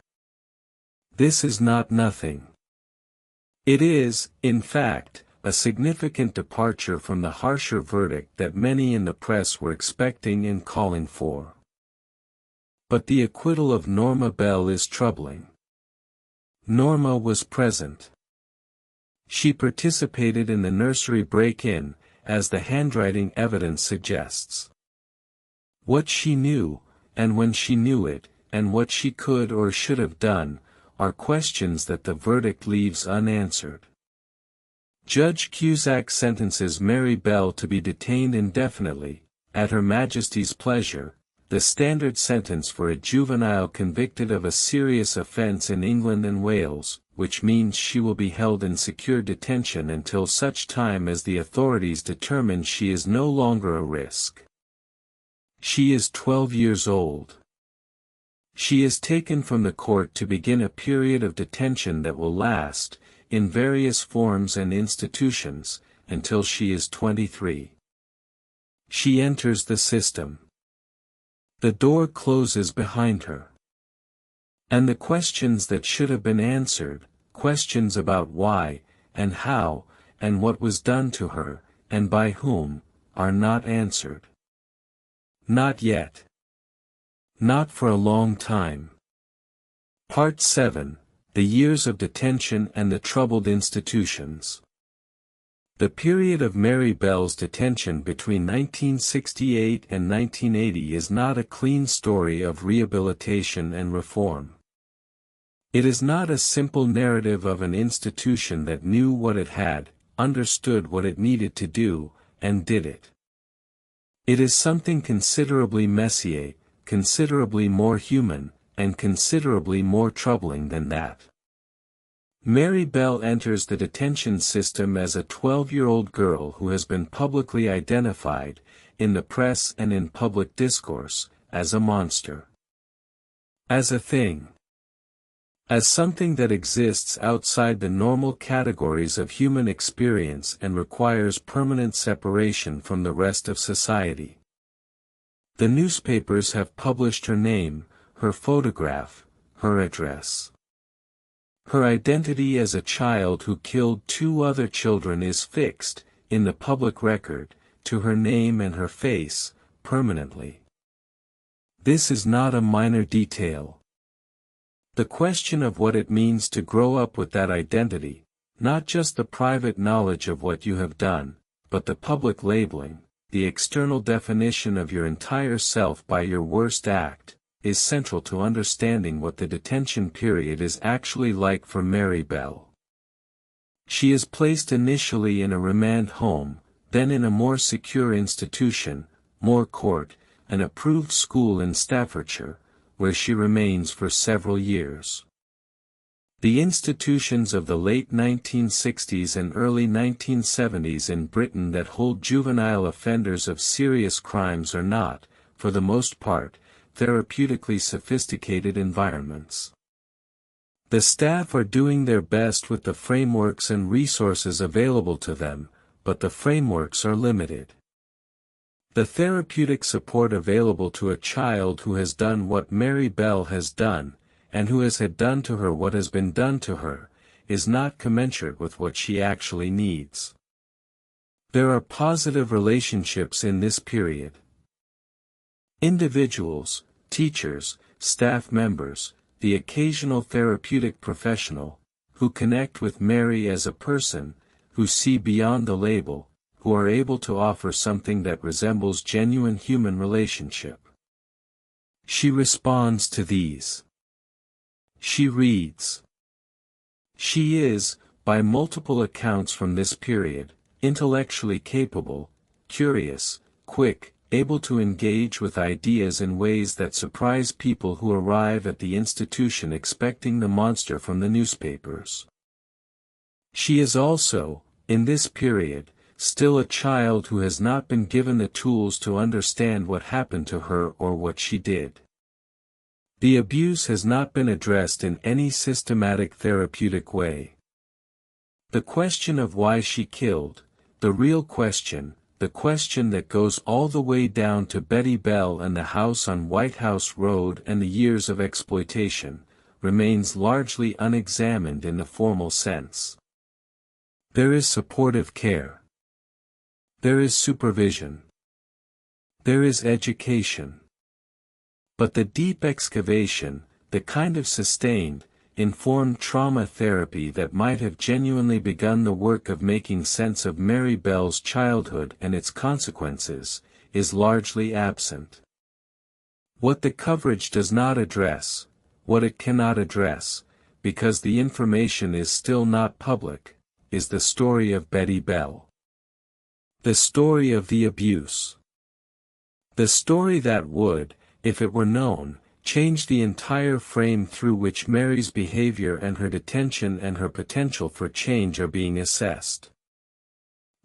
This is not nothing. It is, in fact, a significant departure from the harsher verdict that many in the press were expecting and calling for. But the acquittal of Norma Bell is troubling. Norma was present. She participated in the nursery break-in, as the handwriting evidence suggests. What she knew, and when she knew it, and what she could or should have done, are questions that the verdict leaves unanswered. Judge Cusack sentences Mary Bell to be detained indefinitely, at Her Majesty's pleasure, the standard sentence for a juvenile convicted of a serious offence in England and Wales, which means she will be held in secure detention until such time as the authorities determine she is no longer a risk. She is 12 years old. She is taken from the court to begin a period of detention that will last, in various forms and institutions, until she is 23. She enters the system. The door closes behind her. And the questions that should have been answered, questions about why, and how, and what was done to her, and by whom, are not answered. Not yet. Not for a long time. Part 7, The Years of Detention and the Troubled Institutions. The period of Mary Bell's detention between 1968 and 1980 is not a clean story of rehabilitation and reform. It is not a simple narrative of an institution that knew what it had, understood what it needed to do, and did it. It is something considerably messier, considerably more human, and considerably more troubling than that. Mary Bell enters the detention system as a 12-year-old girl who has been publicly identified, in the press and in public discourse, as a monster. As a thing. As something that exists outside the normal categories of human experience and requires permanent separation from the rest of society. The newspapers have published her name, her photograph, her address. Her identity as a child who killed 2 other children is fixed, in the public record, to her name and her face, permanently. This is not a minor detail. The question of what it means to grow up with that identity, not just the private knowledge of what you have done, but the public labeling, the external definition of your entire self by your worst act, is central to understanding what the detention period is actually like for Mary Bell. She is placed initially in a remand home, then in a more secure institution, Moor Court, an approved school in Staffordshire, where she remains for several years. The institutions of the late 1960s and early 1970s in Britain that hold juvenile offenders of serious crimes are not, for the most part, therapeutically sophisticated environments. The staff are doing their best with the frameworks and resources available to them, but the frameworks are limited. The therapeutic support available to a child who has done what Mary Bell has done, and who has had done to her what has been done to her, is not commensurate with what she actually needs. There are positive relationships in this period. Individuals, teachers, staff members, the occasional therapeutic professional, who connect with Mary as a person, who see beyond the label, who are able to offer something that resembles genuine human relationship. She responds to these. She reads. She is, by multiple accounts from this period, intellectually capable, curious, quick, able to engage with ideas in ways that surprise people who arrive at the institution expecting the monster from the newspapers. She is also, in this period, still a child who has not been given the tools to understand what happened to her or what she did. The abuse has not been addressed in any systematic therapeutic way. The question of why she killed, the real question, the question that goes all the way down to Betty Bell and the house on White House Road and the years of exploitation, remains largely unexamined in the formal sense. There is supportive care. There is supervision. There is education. But the deep excavation, the kind of sustained, informed trauma therapy that might have genuinely begun the work of making sense of Mary Bell's childhood and its consequences, is largely absent. What the coverage does not address, what it cannot address, because the information is still not public, is the story of Betty Bell. The story of the abuse. The story that would, if it were known, change the entire frame through which Mary's behavior and her detention and her potential for change are being assessed.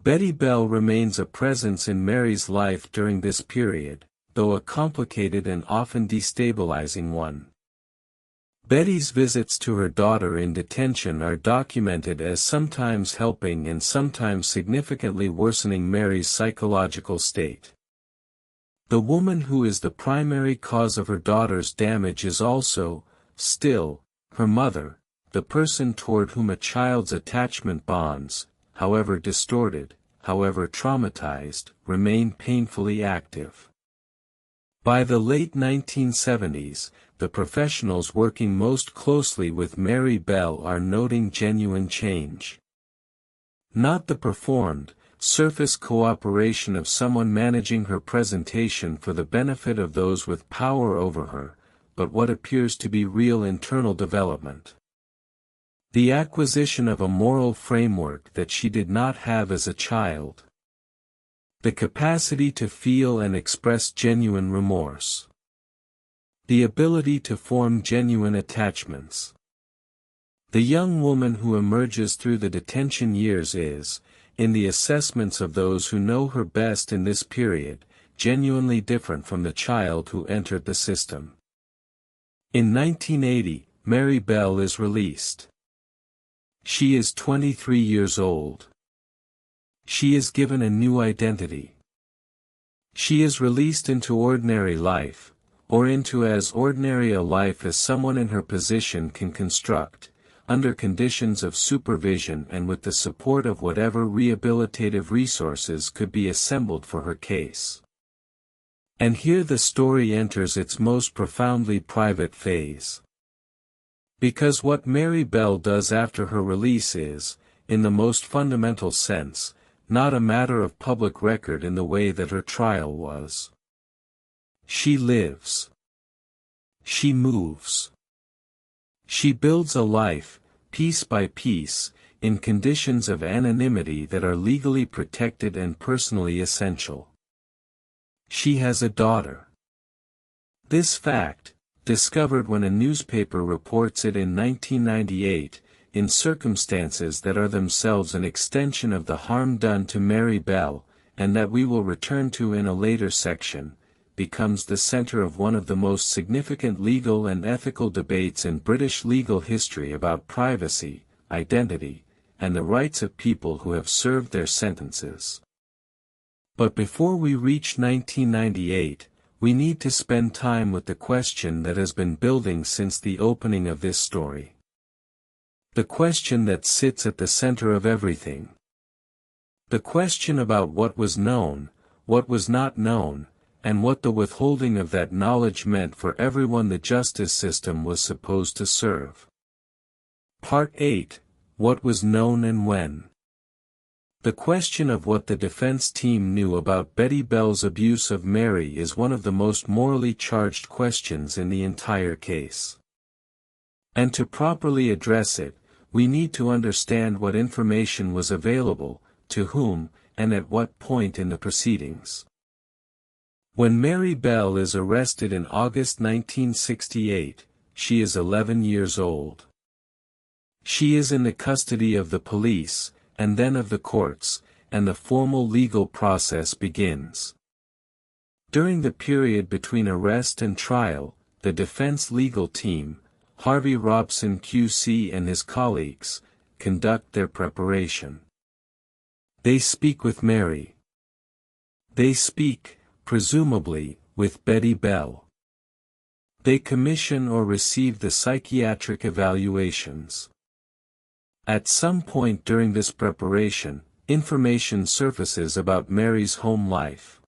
Betty Bell remains a presence in Mary's life during this period, though a complicated and often destabilizing one. Betty's visits to her daughter in detention are documented as sometimes helping and sometimes significantly worsening Mary's psychological state. The woman who is the primary cause of her daughter's damage is also, still, her mother, the person toward whom a child's attachment bonds, however distorted, however traumatized, remain painfully active. By the late 1970s, the professionals working most closely with Mary Bell are noting genuine change. Not the performed, surface cooperation of someone managing her presentation for the benefit of those with power over her, but what appears to be real internal development. The acquisition of a moral framework that she did not have as a child. The capacity to feel and express genuine remorse. The ability to form genuine attachments. The young woman who emerges through the detention years is, in the assessments of those who know her best in this period, genuinely different from the child who entered the system. In 1980, Mary Bell is released. She is 23 years old. She is given a new identity. She is released into ordinary life, or into as ordinary a life as someone in her position can construct, under conditions of supervision and with the support of whatever rehabilitative resources could be assembled for her case. And here the story enters its most profoundly private phase. Because what Mary Bell does after her release is, in the most fundamental sense, not a matter of public record in the way that her trial was. She lives. She moves. She builds a life, piece by piece, in conditions of anonymity that are legally protected and personally essential. She has a daughter. This fact, discovered when a newspaper reports it in 1998, in circumstances that are themselves an extension of the harm done to Mary Bell, and that we will return to in a later section, becomes the center of one of the most significant legal and ethical debates in British legal history about privacy, identity, and the rights of people who have served their sentences. But before we reach 1998, we need to spend time with the question that has been building since the opening of this story. The question that sits at the center of everything. The question about what was known, what was not known, and what the withholding of that knowledge meant for everyone the justice system was supposed to serve. Part 8. What was known and when. The question of what the defense team knew about Betty Bell's abuse of Mary is one of the most morally charged questions in the entire case. And to properly address it, we need to understand what information was available, to whom, and at what point in the proceedings. When Mary Bell is arrested in August 1968, she is 11 years old. She is in the custody of the police, and then of the courts, and the formal legal process begins. During the period between arrest and trial, the defense legal team, Harvey Robson QC and his colleagues, conduct their preparation. They speak with Mary. They speak, presumably, with Betty Bell. They commission or receive the psychiatric evaluations. At some point during this preparation, information surfaces about Mary's home life.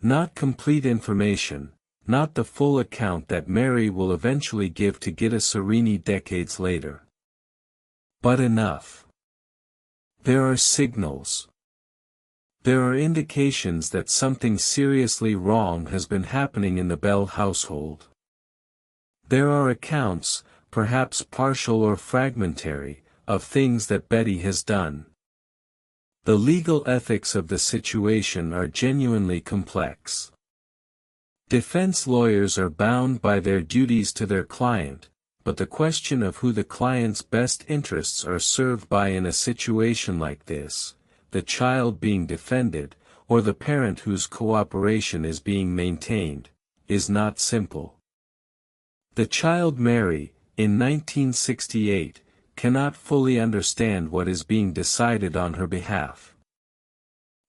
Not complete information, not the full account that Mary will eventually give to Gitta Serini decades later. But enough. There are signals. There are indications that something seriously wrong has been happening in the Bell household. There are accounts, perhaps partial or fragmentary, of things that Betty has done. The legal ethics of the situation are genuinely complex. Defense lawyers are bound by their duties to their client, but the question of who the client's best interests are served by in a situation like this, the child being defended, or the parent whose cooperation is being maintained, is not simple. The child Mary, in 1968, cannot fully understand what is being decided on her behalf.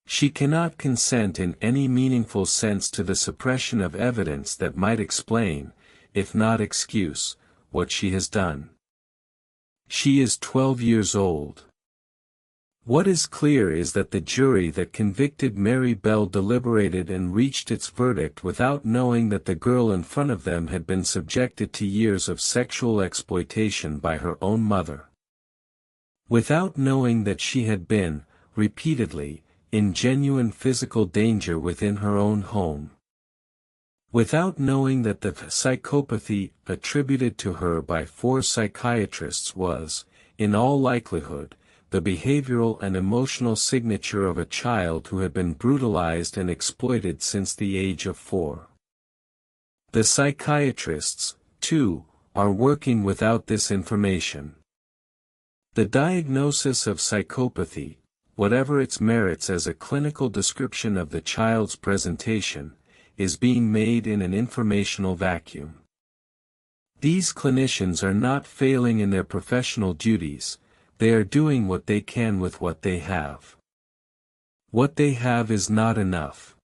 She cannot consent in any meaningful sense to the suppression of evidence that might explain, if not excuse, what she has done. She is 12 years old. What is clear is that the jury that convicted Mary Bell deliberated and reached its verdict without knowing that the girl in front of them had been subjected to years of sexual exploitation by her own mother. Without knowing that she had been, repeatedly, in genuine physical danger within her own home. Without knowing that the psychopathy attributed to her by 4 psychiatrists was, in all likelihood, the behavioral and emotional signature of a child who had been brutalized and exploited since the age of 4. The psychiatrists, too, are working without this information. The diagnosis of psychopathy, whatever its merits as a clinical description of the child's presentation, is being made in an informational vacuum. These clinicians are not failing in their professional duties. They are doing what they can with what they have. What they have is not enough.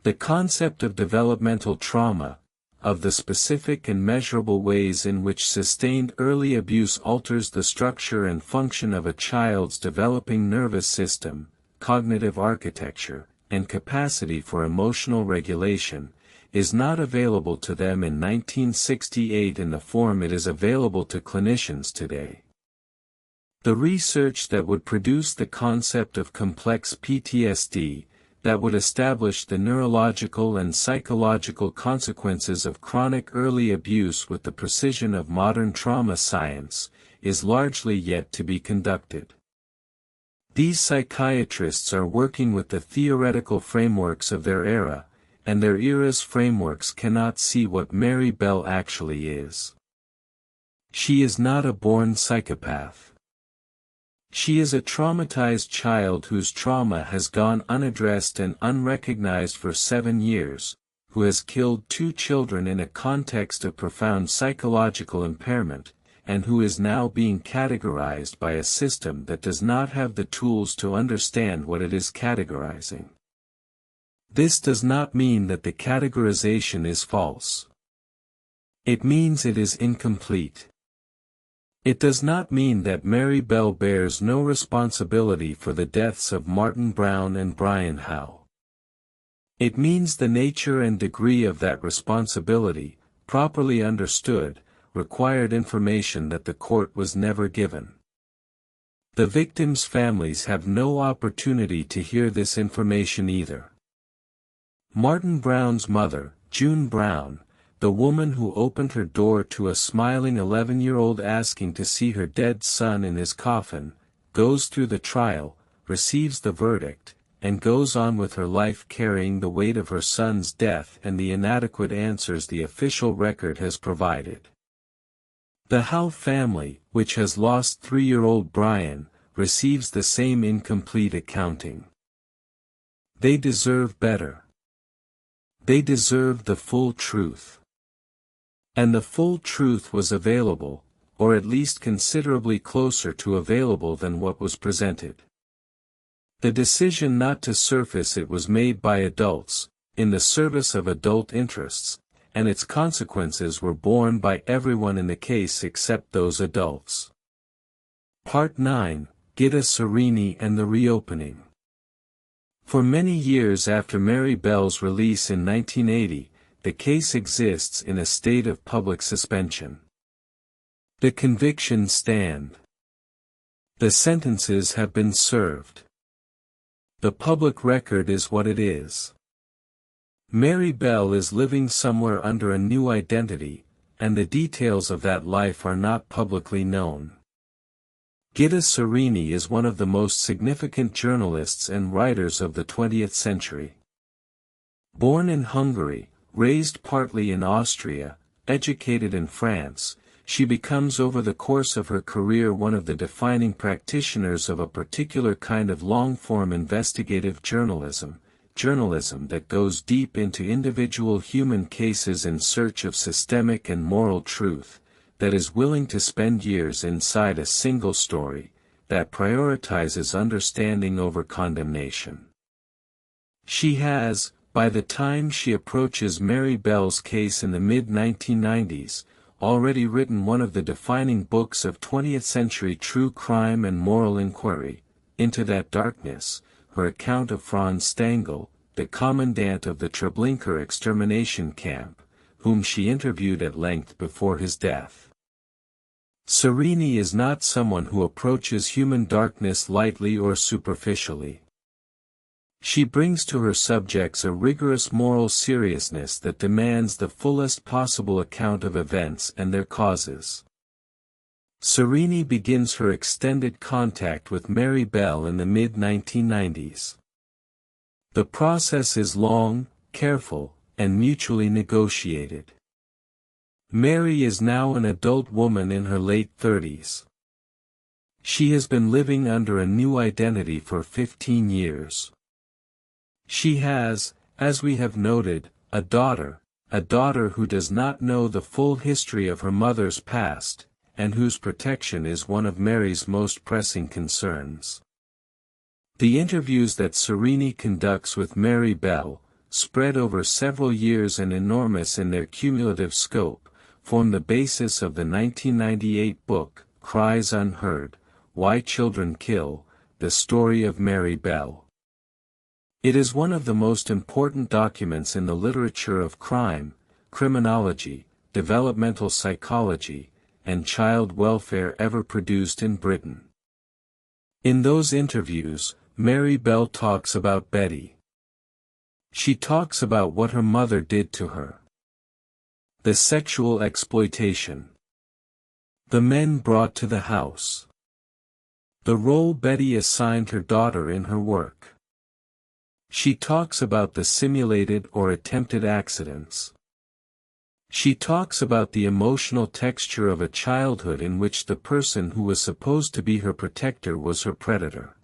The concept of developmental trauma, of the specific and measurable ways in which sustained early abuse alters the structure and function of a child's developing nervous system, cognitive architecture, and capacity for emotional regulation, is not available to them in 1968 in the form it is available to clinicians today. The research that would produce the concept of complex PTSD, that would establish the neurological and psychological consequences of chronic early abuse with the precision of modern trauma science, is largely yet to be conducted. These psychiatrists are working with the theoretical frameworks of their era, and their era's frameworks cannot see what Mary Bell actually is. She is not a born psychopath. She is a traumatized child whose trauma has gone unaddressed and unrecognized for 7 years, who has killed 2 children in a context of profound psychological impairment, and who is now being categorized by a system that does not have the tools to understand what it is categorizing. This does not mean that the categorization is false. It means it is incomplete. It does not mean that Mary Bell bears no responsibility for the deaths of Martin Brown and Brian Howe. It means the nature and degree of that responsibility, properly understood, required information that the court was never given. The victims' families have no opportunity to hear this information either. Martin Brown's mother, June Brown, the woman who opened her door to a smiling 11-year-old asking to see her dead son in his coffin, goes through the trial, receives the verdict, and goes on with her life carrying the weight of her son's death and the inadequate answers the official record has provided. The Howe family, which has lost 3-year-old Brian, receives the same incomplete accounting. They deserve better. They deserve the full truth. And the full truth was available, or at least considerably closer to available than what was presented. The decision not to surface it was made by adults, in the service of adult interests, and its consequences were borne by everyone in the case except those adults. Part 9, Gitta Sereni and the Reopening. For many years after Mary Bell's release in 1980, the case exists in a state of public suspension. The convictions stand. The sentences have been served. The public record is what it is. Mary Bell is living somewhere under a new identity, and the details of that life are not publicly known. Gitta Sereni is one of the most significant journalists and writers of the 20th century. Born in Hungary, raised partly in Austria, educated in France, she becomes over the course of her career one of the defining practitioners of a particular kind of long-form investigative journalism, journalism that goes deep into individual human cases in search of systemic and moral truth, that is willing to spend years inside a single story, that prioritizes understanding over condemnation. She has, by the time she approaches Mary Bell's case in the mid-1990s, already written one of the defining books of 20th-century true crime and moral inquiry, Into That Darkness, her account of Franz Stangl, the commandant of the Treblinka extermination camp, whom she interviewed at length before his death. Sereni is not someone who approaches human darkness lightly or superficially. She brings to her subjects a rigorous moral seriousness that demands the fullest possible account of events and their causes. Sereni begins her extended contact with Mary Bell in the mid-1990s. The process is long, careful, and mutually negotiated. Mary is now an adult woman in her late 30s. She has been living under a new identity for 15 years. She has, as we have noted, a daughter who does not know the full history of her mother's past, and whose protection is one of Mary's most pressing concerns. The interviews that Sereni conducts with Mary Bell, spread over several years and enormous in their cumulative scope, form the basis of the 1998 book, Cries Unheard, Why Children Kill, The Story of Mary Bell. It is one of the most important documents in the literature of crime, criminology, developmental psychology, and child welfare ever produced in Britain. In those interviews, Mary Bell talks about Betty. She talks about what her mother did to her. The sexual exploitation. The men brought to the house. The role Betty assigned her daughter in her work. She talks about the simulated or attempted accidents. She talks about the emotional texture of a childhood in which the person who was supposed to be her protector was her predator.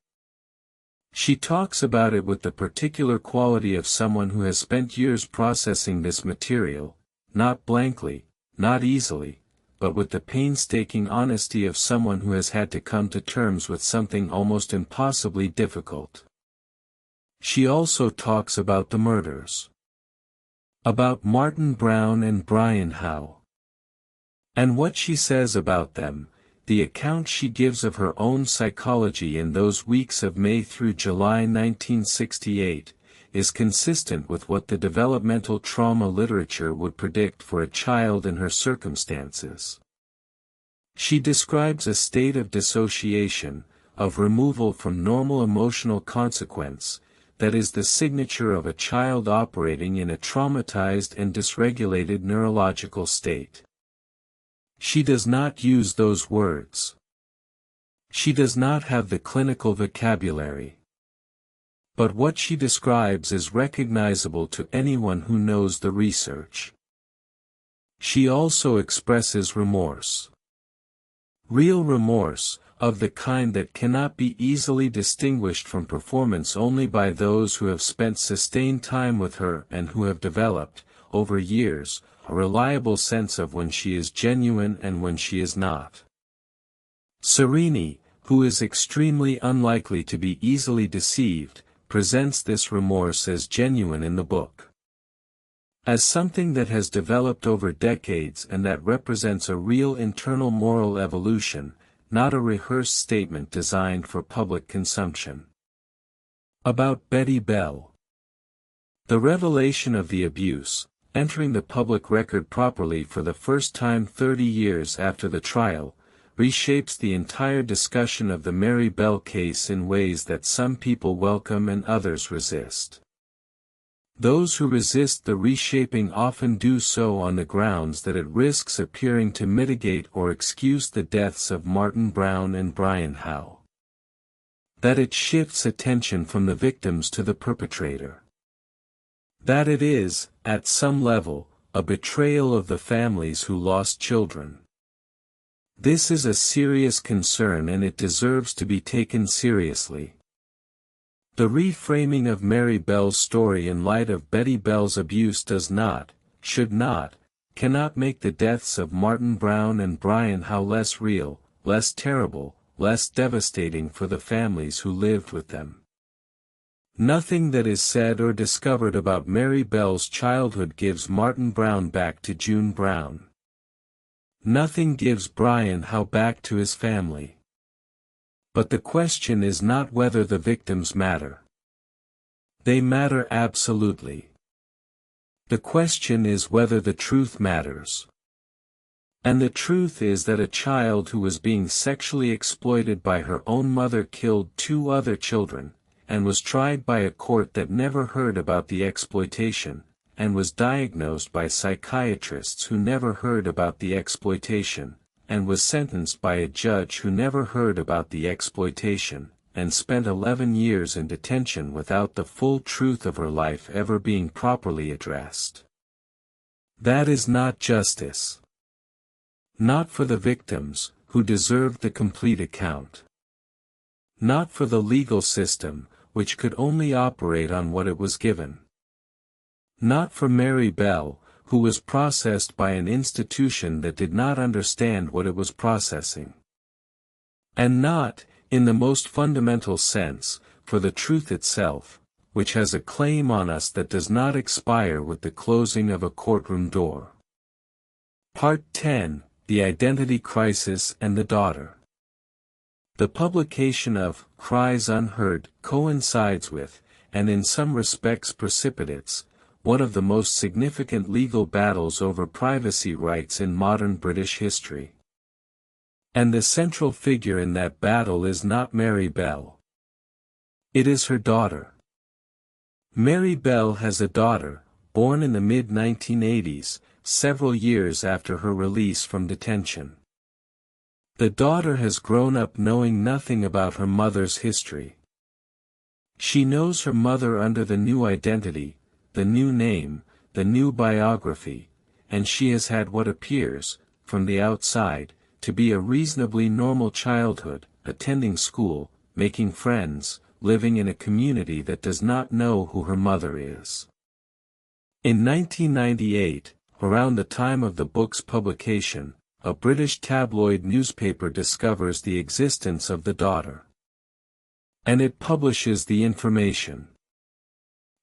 She talks about it with the particular quality of someone who has spent years processing this material, not blankly, not easily, but with the painstaking honesty of someone who has had to come to terms with something almost impossibly difficult. She also talks about the murders. About Martin Brown and Brian Howe. And what she says about them, the account she gives of her own psychology in those weeks of May through July 1968, is consistent with what the developmental trauma literature would predict for a child in her circumstances. She describes a state of dissociation, of removal from normal emotional consequence, that is the signature of a child operating in a traumatized and dysregulated neurological state. She does not use those words. She does not have the clinical vocabulary. But what she describes is recognizable to anyone who knows the research. She also expresses remorse. Real remorse, of the kind that cannot be easily distinguished from performance only by those who have spent sustained time with her and who have developed, over years, a reliable sense of when she is genuine and when she is not. Serini, who is extremely unlikely to be easily deceived, presents this remorse as genuine in the book. As something that has developed over decades and that represents a real internal moral evolution, not a rehearsed statement designed for public consumption. About Betty Bell. The revelation of the abuse, entering the public record properly for the first time 30 years after the trial, reshapes the entire discussion of the Mary Bell case in ways that some people welcome and others resist. Those who resist the reshaping often do so on the grounds that it risks appearing to mitigate or excuse the deaths of Martin Brown and Brian Howe. That it shifts attention from the victims to the perpetrator. That it is, at some level, a betrayal of the families who lost children. This is a serious concern and it deserves to be taken seriously. The reframing of Mary Bell's story in light of Betty Bell's abuse does not, should not, cannot make the deaths of Martin Brown and Brian Howe less real, less terrible, less devastating for the families who lived with them. Nothing that is said or discovered about Mary Bell's childhood gives Martin Brown back to June Brown. Nothing gives Brian Howe back to his family. But the question is not whether the victims matter. They matter absolutely. The question is whether the truth matters. And the truth is that a child who was being sexually exploited by her own mother killed 2 other children, and was tried by a court that never heard about the exploitation, and was diagnosed by psychiatrists who never heard about the exploitation, and was sentenced by a judge who never heard about the exploitation, and spent 11 years in detention without the full truth of her life ever being properly addressed. That is not justice. Not for the victims, who deserved the complete account. Not for the legal system, which could only operate on what it was given. Not for Mary Bell, who was processed by an institution that did not understand what it was processing. And not, in the most fundamental sense, for the truth itself, which has a claim on us that does not expire with the closing of a courtroom door. Part 10, The Identity Crisis and the Daughter. The publication of Cries Unheard coincides with, and in some respects precipitates, one of the most significant legal battles over privacy rights in modern British history. And the central figure in that battle is not Mary Bell. It is her daughter. Mary Bell has a daughter, born in the mid-1980s, several years after her release from detention. The daughter has grown up knowing nothing about her mother's history. She knows her mother under the new identity, the new name, the new biography, and she has had what appears, from the outside, to be a reasonably normal childhood, attending school, making friends, living in a community that does not know who her mother is. In 1998, around the time of the book's publication, a British tabloid newspaper discovers the existence of the daughter. And it publishes the information.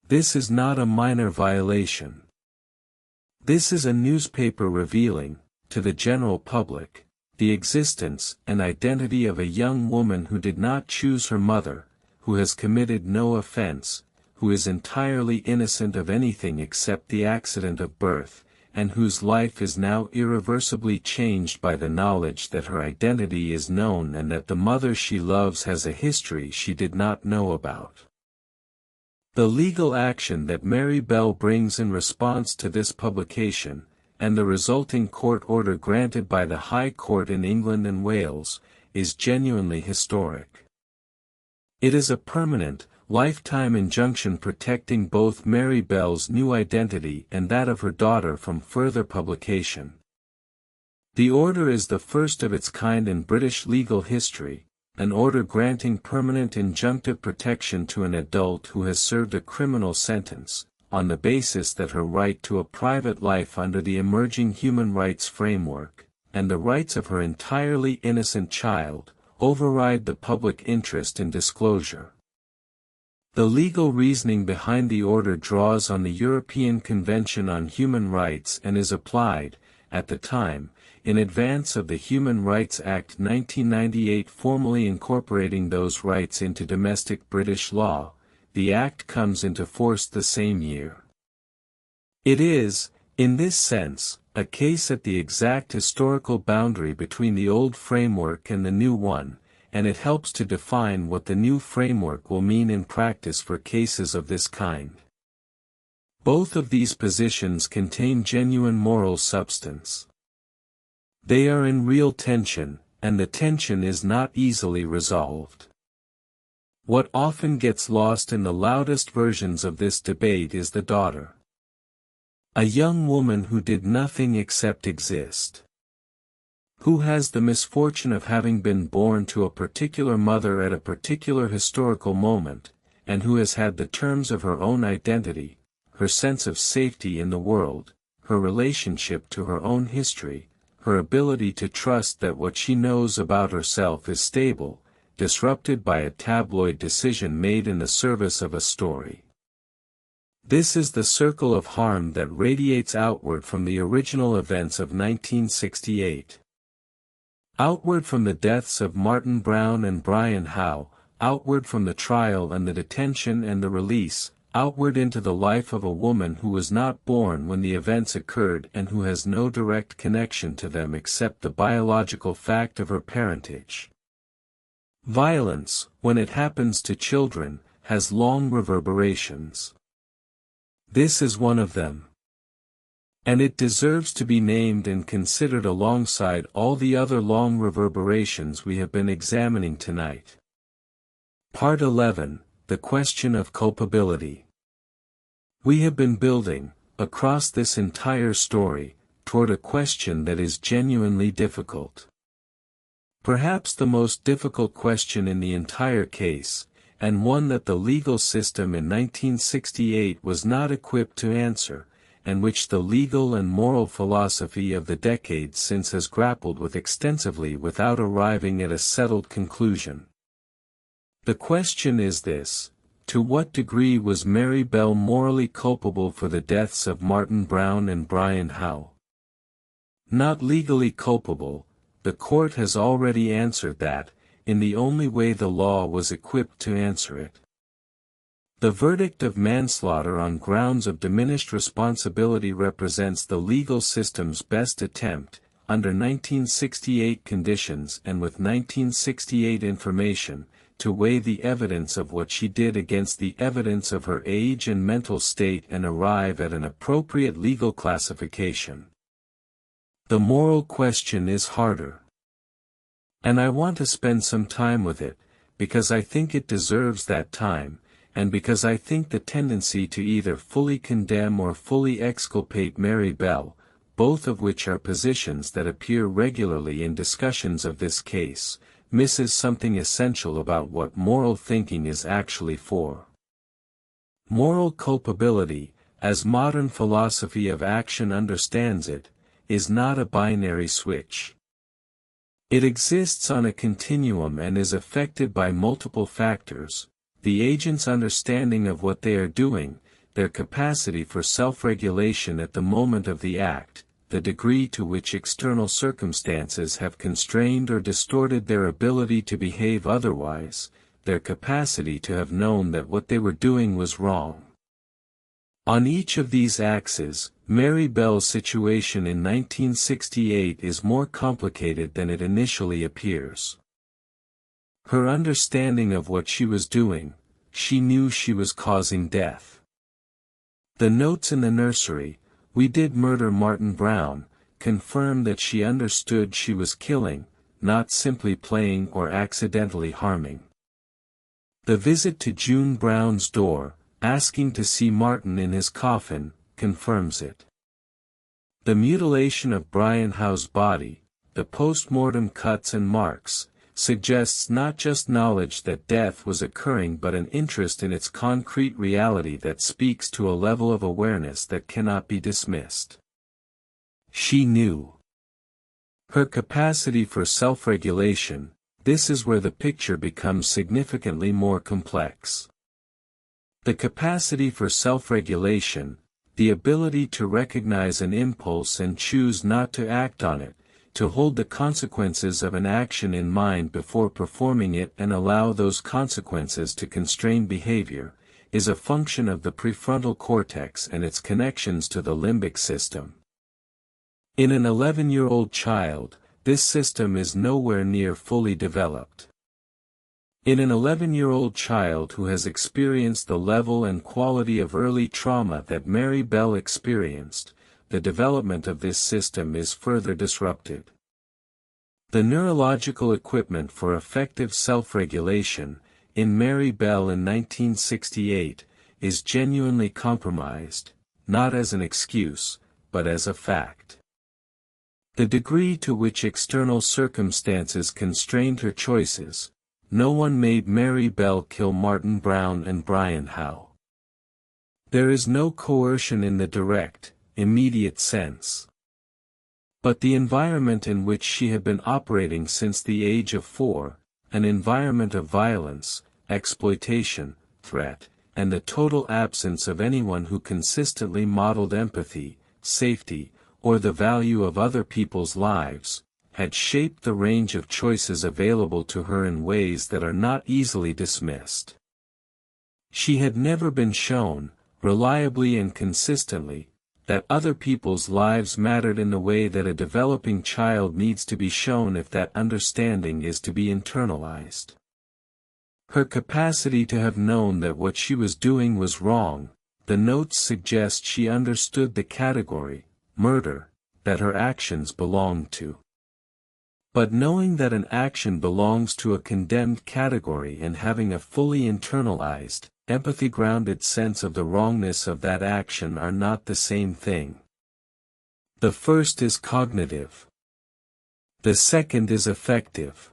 This is not a minor violation. This is a newspaper revealing, to the general public, the existence and identity of a young woman who did not choose her mother, who has committed no offense, who is entirely innocent of anything except the accident of birth, and whose life is now irreversibly changed by the knowledge that her identity is known and that the mother she loves has a history she did not know about. The legal action that Mary Bell brings in response to this publication, and the resulting court order granted by the High Court in England and Wales, is genuinely historic. It is a permanent, lifetime injunction protecting both Mary Bell's new identity and that of her daughter from further publication. The order is the first of its kind in British legal history, an order granting permanent injunctive protection to an adult who has served a criminal sentence, on the basis that her right to a private life under the emerging human rights framework, and the rights of her entirely innocent child, override the public interest in disclosure. The legal reasoning behind the order draws on the European Convention on Human Rights and is applied, at the time, in advance of the Human Rights Act 1998 formally incorporating those rights into domestic British law. The Act comes into force the same year. It is, in this sense, a case at the exact historical boundary between the old framework and the new one, and it helps to define what the new framework will mean in practice for cases of this kind. Both of these positions contain genuine moral substance. They are in real tension, and the tension is not easily resolved. What often gets lost in the loudest versions of this debate is the daughter. A young woman who did nothing except exist. Who has the misfortune of having been born to a particular mother at a particular historical moment, and who has had the terms of her own identity, her sense of safety in the world, her relationship to her own history, her ability to trust that what she knows about herself is stable, disrupted by a tabloid decision made in the service of a story. This is the circle of harm that radiates outward from the original events of 1968. Outward from the deaths of Martin Brown and Brian Howe, outward from the trial and the detention and the release, outward into the life of a woman who was not born when the events occurred and who has no direct connection to them except the biological fact of her parentage. Violence, when it happens to children, has long reverberations. This is one of them. And it deserves to be named and considered alongside all the other long reverberations we have been examining tonight. Part 11, The Question of Culpability. We have been building, across this entire story, toward a question that is genuinely difficult. Perhaps the most difficult question in the entire case, and one that the legal system in 1968 was not equipped to answer, and which the legal and moral philosophy of the decades since has grappled with extensively without arriving at a settled conclusion. The question is this: to what degree was Mary Bell morally culpable for the deaths of Martin Brown and Brian Howe? Not legally culpable, the court has already answered that, in the only way the law was equipped to answer it. The verdict of manslaughter on grounds of diminished responsibility represents the legal system's best attempt, under 1968 conditions and with 1968 information, to weigh the evidence of what she did against the evidence of her age and mental state and arrive at an appropriate legal classification. The moral question is harder. And I want to spend some time with it, because I think it deserves that time, and because I think the tendency to either fully condemn or fully exculpate Mary Bell, both of which are positions that appear regularly in discussions of this case, misses something essential about what moral thinking is actually for. Moral culpability, as modern philosophy of action understands it, is not a binary switch. It exists on a continuum and is affected by multiple factors: the agent's understanding of what they are doing, their capacity for self-regulation at the moment of the act, the degree to which external circumstances have constrained or distorted their ability to behave otherwise, their capacity to have known that what they were doing was wrong. On each of these axes, Mary Bell's situation in 1968 is more complicated than it initially appears. Her understanding of what she was doing: she knew she was causing death. The notes in the nursery, "We did murder Martin Brown," confirm that she understood she was killing, not simply playing or accidentally harming. The visit to June Brown's door, asking to see Martin in his coffin, confirms it. The mutilation of Brian Howe's body, the post-mortem cuts and marks, suggests not just knowledge that death was occurring but an interest in its concrete reality that speaks to a level of awareness that cannot be dismissed. She knew. Her capacity for self-regulation: this is where the picture becomes significantly more complex. The capacity for self-regulation, the ability to recognize an impulse and choose not to act on it, to hold the consequences of an action in mind before performing it and allow those consequences to constrain behavior, is a function of the prefrontal cortex and its connections to the limbic system. In an 11-year-old child, this system is nowhere near fully developed. In an 11-year-old child who has experienced the level and quality of early trauma that Mary Bell experienced, the development of this system is further disrupted. The neurological equipment for effective self-regulation, in Mary Bell in 1968, is genuinely compromised, not as an excuse, but as a fact. The degree to which external circumstances constrained her choices: no one made Mary Bell kill Martin Brown and Brian Howe. There is no coercion in the direct, immediate sense. But the environment in which she had been operating since the age of 4, an environment of violence, exploitation, threat, and the total absence of anyone who consistently modeled empathy, safety, or the value of other people's lives, had shaped the range of choices available to her in ways that are not easily dismissed. She had never been shown, reliably and consistently, that other people's lives mattered in the way that a developing child needs to be shown if that understanding is to be internalized. Her capacity to have known that what she was doing was wrong: the notes suggest she understood the category, murder, that her actions belonged to. But knowing that an action belongs to a condemned category and having a fully internalized, empathy-grounded sense of the wrongness of that action are not the same thing. The first is cognitive. The second is affective.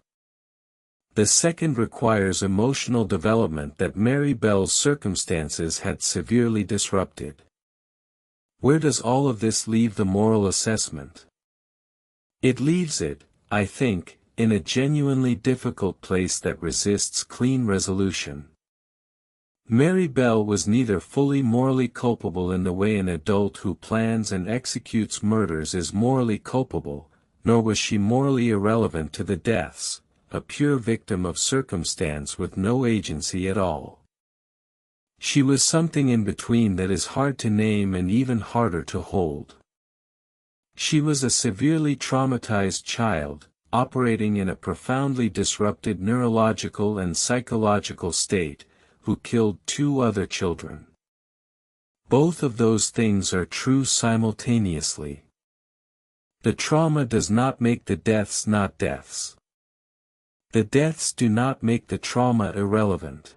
The second requires emotional development that Mary Bell's circumstances had severely disrupted. Where does all of this leave the moral assessment? It leaves it, I think, in a genuinely difficult place that resists clean resolution. Mary Bell was neither fully morally culpable in the way an adult who plans and executes murders is morally culpable, nor was she morally irrelevant to the deaths, a pure victim of circumstance with no agency at all. She was something in between that is hard to name and even harder to hold. She was a severely traumatized child, operating in a profoundly disrupted neurological and psychological state, who killed 2 other children. Both of those things are true simultaneously. The trauma does not make the deaths not deaths. The deaths do not make the trauma irrelevant.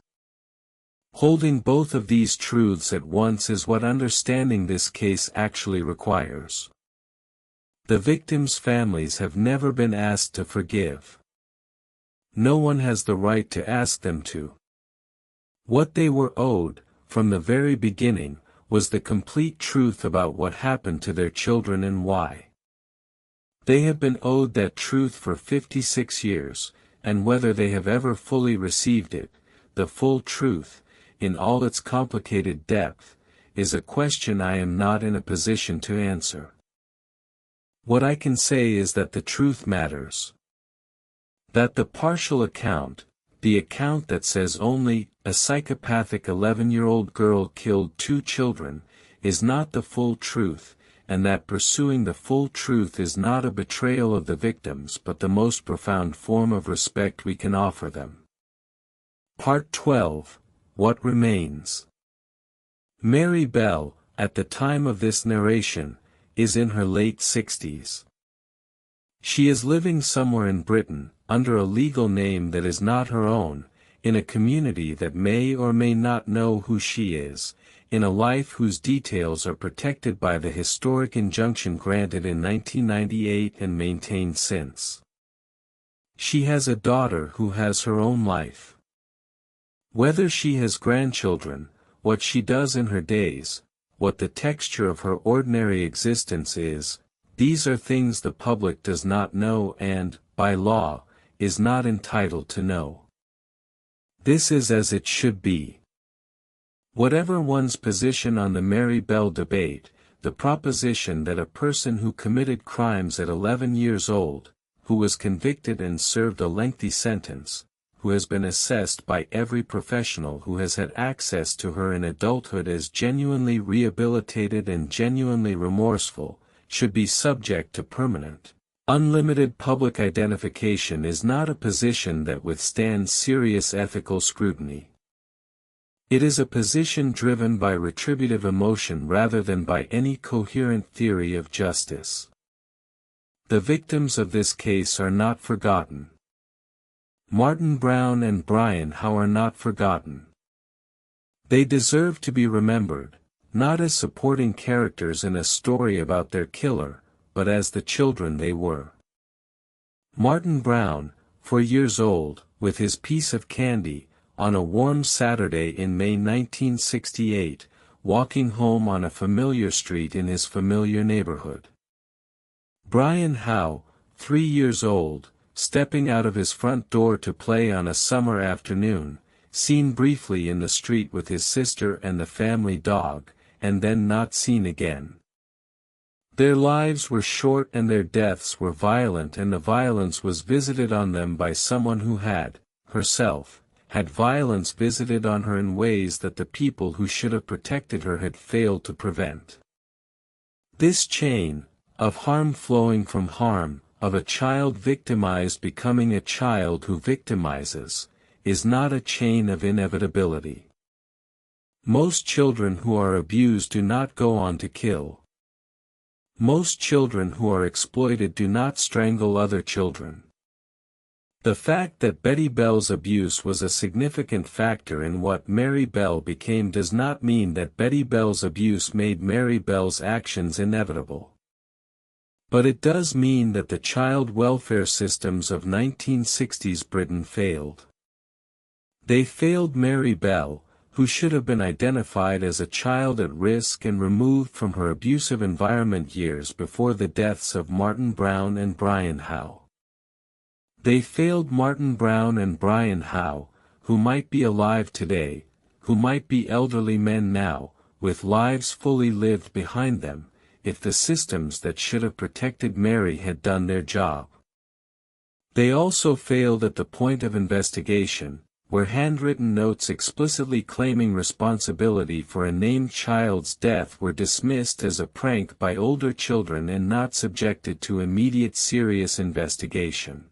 Holding both of these truths at once is what understanding this case actually requires. The victims' families have never been asked to forgive. No one has the right to ask them to. What they were owed, from the very beginning, was the complete truth about what happened to their children and why. They have been owed that truth for 56 years, and whether they have ever fully received it, the full truth, in all its complicated depth, is a question I am not in a position to answer. What I can say is that the truth matters. That the partial account, the account that says only, a psychopathic 11-year-old girl killed 2 children, is not the full truth, and that pursuing the full truth is not a betrayal of the victims but the most profound form of respect we can offer them. Part 12, What Remains. Mary Bell, at the time of this narration, is in her late 60s. She is living somewhere in Britain, under a legal name that is not her own, in a community that may or may not know who she is, in a life whose details are protected by the historic injunction granted in 1998 and maintained since. She has a daughter who has her own life. Whether she has grandchildren, what she does in her days, what the texture of her ordinary existence is, these are things the public does not know and, by law, is not entitled to know. This is as it should be. Whatever one's position on the Mary Bell debate, the proposition that a person who committed crimes at 11 years old, who was convicted and served a lengthy sentence, who has been assessed by every professional who has had access to her in adulthood as genuinely rehabilitated and genuinely remorseful, should be subject to permanent, unlimited public identification is not a position that withstands serious ethical scrutiny. It is a position driven by retributive emotion rather than by any coherent theory of justice. The victims of this case are not forgotten. Martin Brown and Brian Howe are not forgotten. They deserve to be remembered, not as supporting characters in a story about their killer, but as the children they were. Martin Brown, 4 years old, with his piece of candy, on a warm Saturday in May 1968, walking home on a familiar street in his familiar neighborhood. Brian Howe, 3 years old, stepping out of his front door to play on a summer afternoon, seen briefly in the street with his sister and the family dog, and then not seen again. Their lives were short and their deaths were violent, and the violence was visited on them by someone who had, herself, had violence visited on her in ways that the people who should have protected her had failed to prevent. This chain, of harm flowing from harm, of a child victimized becoming a child who victimizes, is not a chain of inevitability. Most children who are abused do not go on to kill. Most children who are exploited do not strangle other children. The fact that Betty Bell's abuse was a significant factor in what Mary Bell became does not mean that Betty Bell's abuse made Mary Bell's actions inevitable. But it does mean that the child welfare systems of 1960s Britain failed. They failed Mary Bell, who should have been identified as a child at risk and removed from her abusive environment years before the deaths of Martin Brown and Brian Howe. They failed Martin Brown and Brian Howe, who might be alive today, who might be elderly men now, with lives fully lived behind them, if the systems that should have protected Mary had done their job. They also failed at the point of investigation, where handwritten notes explicitly claiming responsibility for a named child's death were dismissed as a prank by older children and not subjected to immediate serious investigation.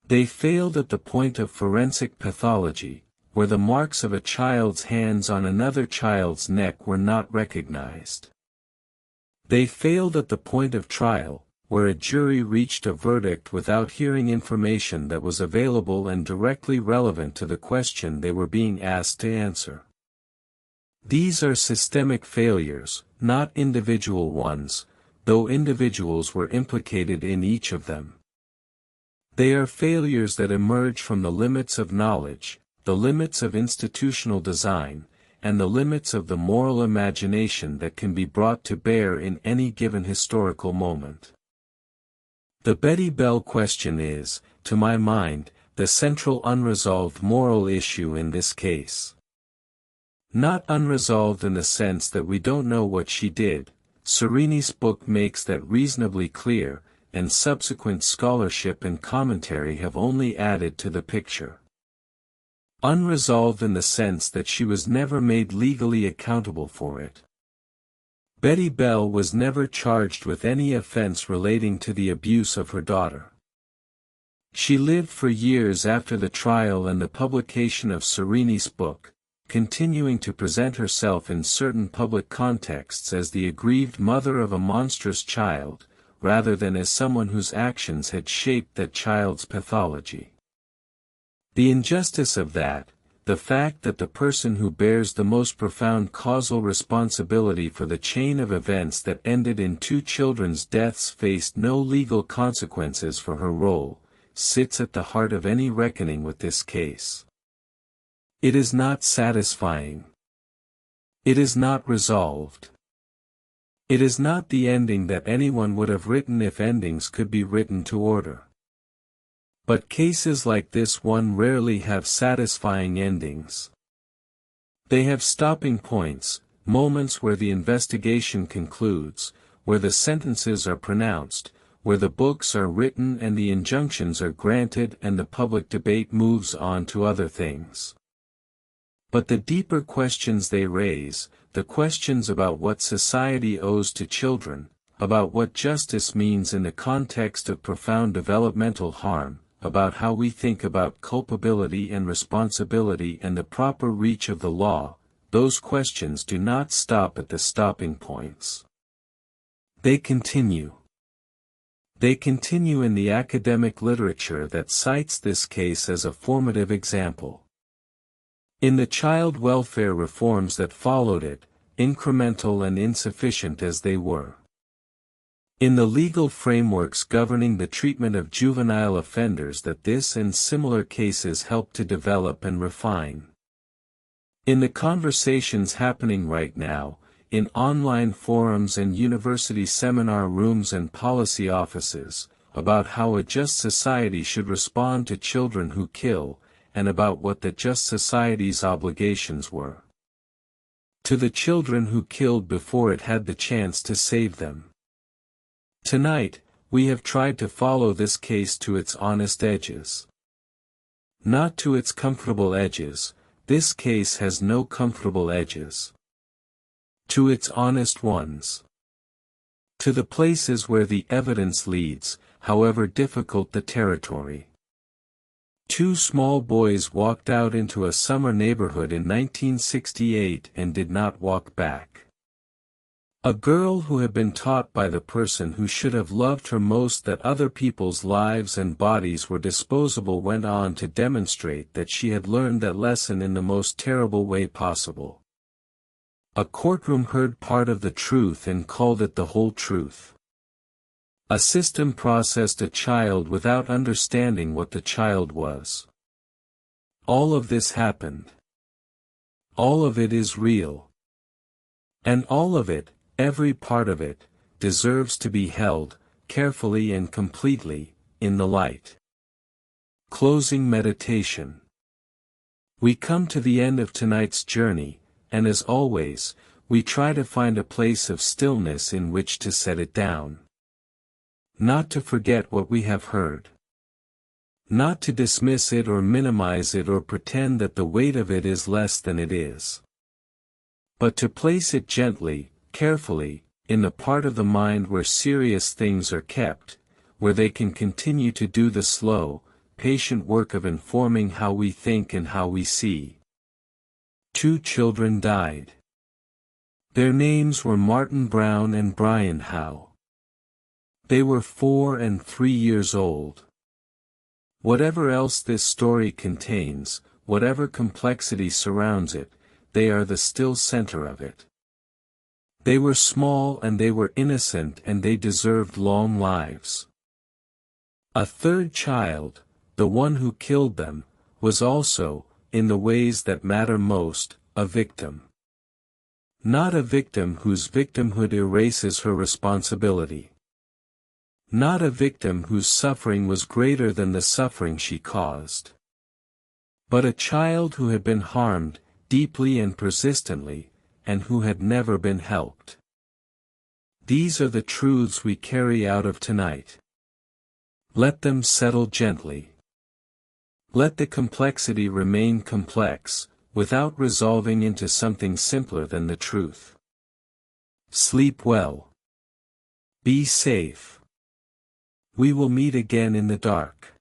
They failed at the point of forensic pathology, where the marks of a child's hands on another child's neck were not recognized. They failed at the point of trial, where a jury reached a verdict without hearing information that was available and directly relevant to the question they were being asked to answer. These are systemic failures, not individual ones, though individuals were implicated in each of them. They are failures that emerge from the limits of knowledge, the limits of institutional design, and the limits of the moral imagination that can be brought to bear in any given historical moment. The Betty Bell question is, to my mind, the central unresolved moral issue in this case. Not unresolved in the sense that we don't know what she did. Sereni's book makes that reasonably clear, and subsequent scholarship and commentary have only added to the picture. Unresolved in the sense that she was never made legally accountable for it. Betty Bell was never charged with any offense relating to the abuse of her daughter. She lived for years after the trial and the publication of Sereni's book, continuing to present herself in certain public contexts as the aggrieved mother of a monstrous child, rather than as someone whose actions had shaped that child's pathology. The injustice of that, the fact that the person who bears the most profound causal responsibility for the chain of events that ended in two children's deaths faced no legal consequences for her role, sits at the heart of any reckoning with this case. It is not satisfying. It is not resolved. It is not the ending that anyone would have written if endings could be written to order. But cases like this one rarely have satisfying endings. They have stopping points, moments where the investigation concludes, where the sentences are pronounced, where the books are written and the injunctions are granted and the public debate moves on to other things. But the deeper questions they raise, the questions about what society owes to children, about what justice means in the context of profound developmental harm, about how we think about culpability and responsibility and the proper reach of the law, those questions do not stop at the stopping points. They continue. They continue in the academic literature that cites this case as a formative example. In the child welfare reforms that followed it, incremental and insufficient as they were. In the legal frameworks governing the treatment of juvenile offenders that this and similar cases help to develop and refine. In the conversations happening right now, in online forums and university seminar rooms and policy offices, about how a just society should respond to children who kill, and about what the just society's obligations were. To the children who killed before it had the chance to save them. Tonight, we have tried to follow this case to its honest edges. Not to its comfortable edges, this case has no comfortable edges. To its honest ones. To the places where the evidence leads, however difficult the territory. Two small boys walked out into a summer neighborhood in 1968 and did not walk back. A girl who had been taught by the person who should have loved her most that other people's lives and bodies were disposable went on to demonstrate that she had learned that lesson in the most terrible way possible. A courtroom heard part of the truth and called it the whole truth. A system processed a child without understanding what the child was. All of this happened. All of it is real. And all of it, every part of it, deserves to be held, carefully and completely, in the light. Closing meditation. We come to the end of tonight's journey, and as always, we try to find a place of stillness in which to set it down. Not to forget what we have heard. Not to dismiss it or minimize it or pretend that the weight of it is less than it is. But to place it gently, carefully, in the part of the mind where serious things are kept, where they can continue to do the slow, patient work of informing how we think and how we see. 2 children died. Their names were Martin Brown and Brian Howe. They were 4 and 3 years old. Whatever else this story contains, whatever complexity surrounds it, they are the still center of it. They were small and they were innocent and they deserved long lives. A third child, the one who killed them, was also, in the ways that matter most, a victim. Not a victim whose victimhood erases her responsibility. Not a victim whose suffering was greater than the suffering she caused. But a child who had been harmed, deeply and persistently, and who had never been helped. These are the truths we carry out of tonight. Let them settle gently. Let the complexity remain complex, without resolving into something simpler than the truth. Sleep well. Be safe. We will meet again in the dark.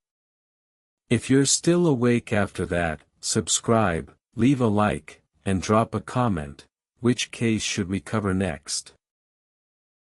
If you're still awake after that, subscribe, leave a like, and drop a comment. Which case should we cover next?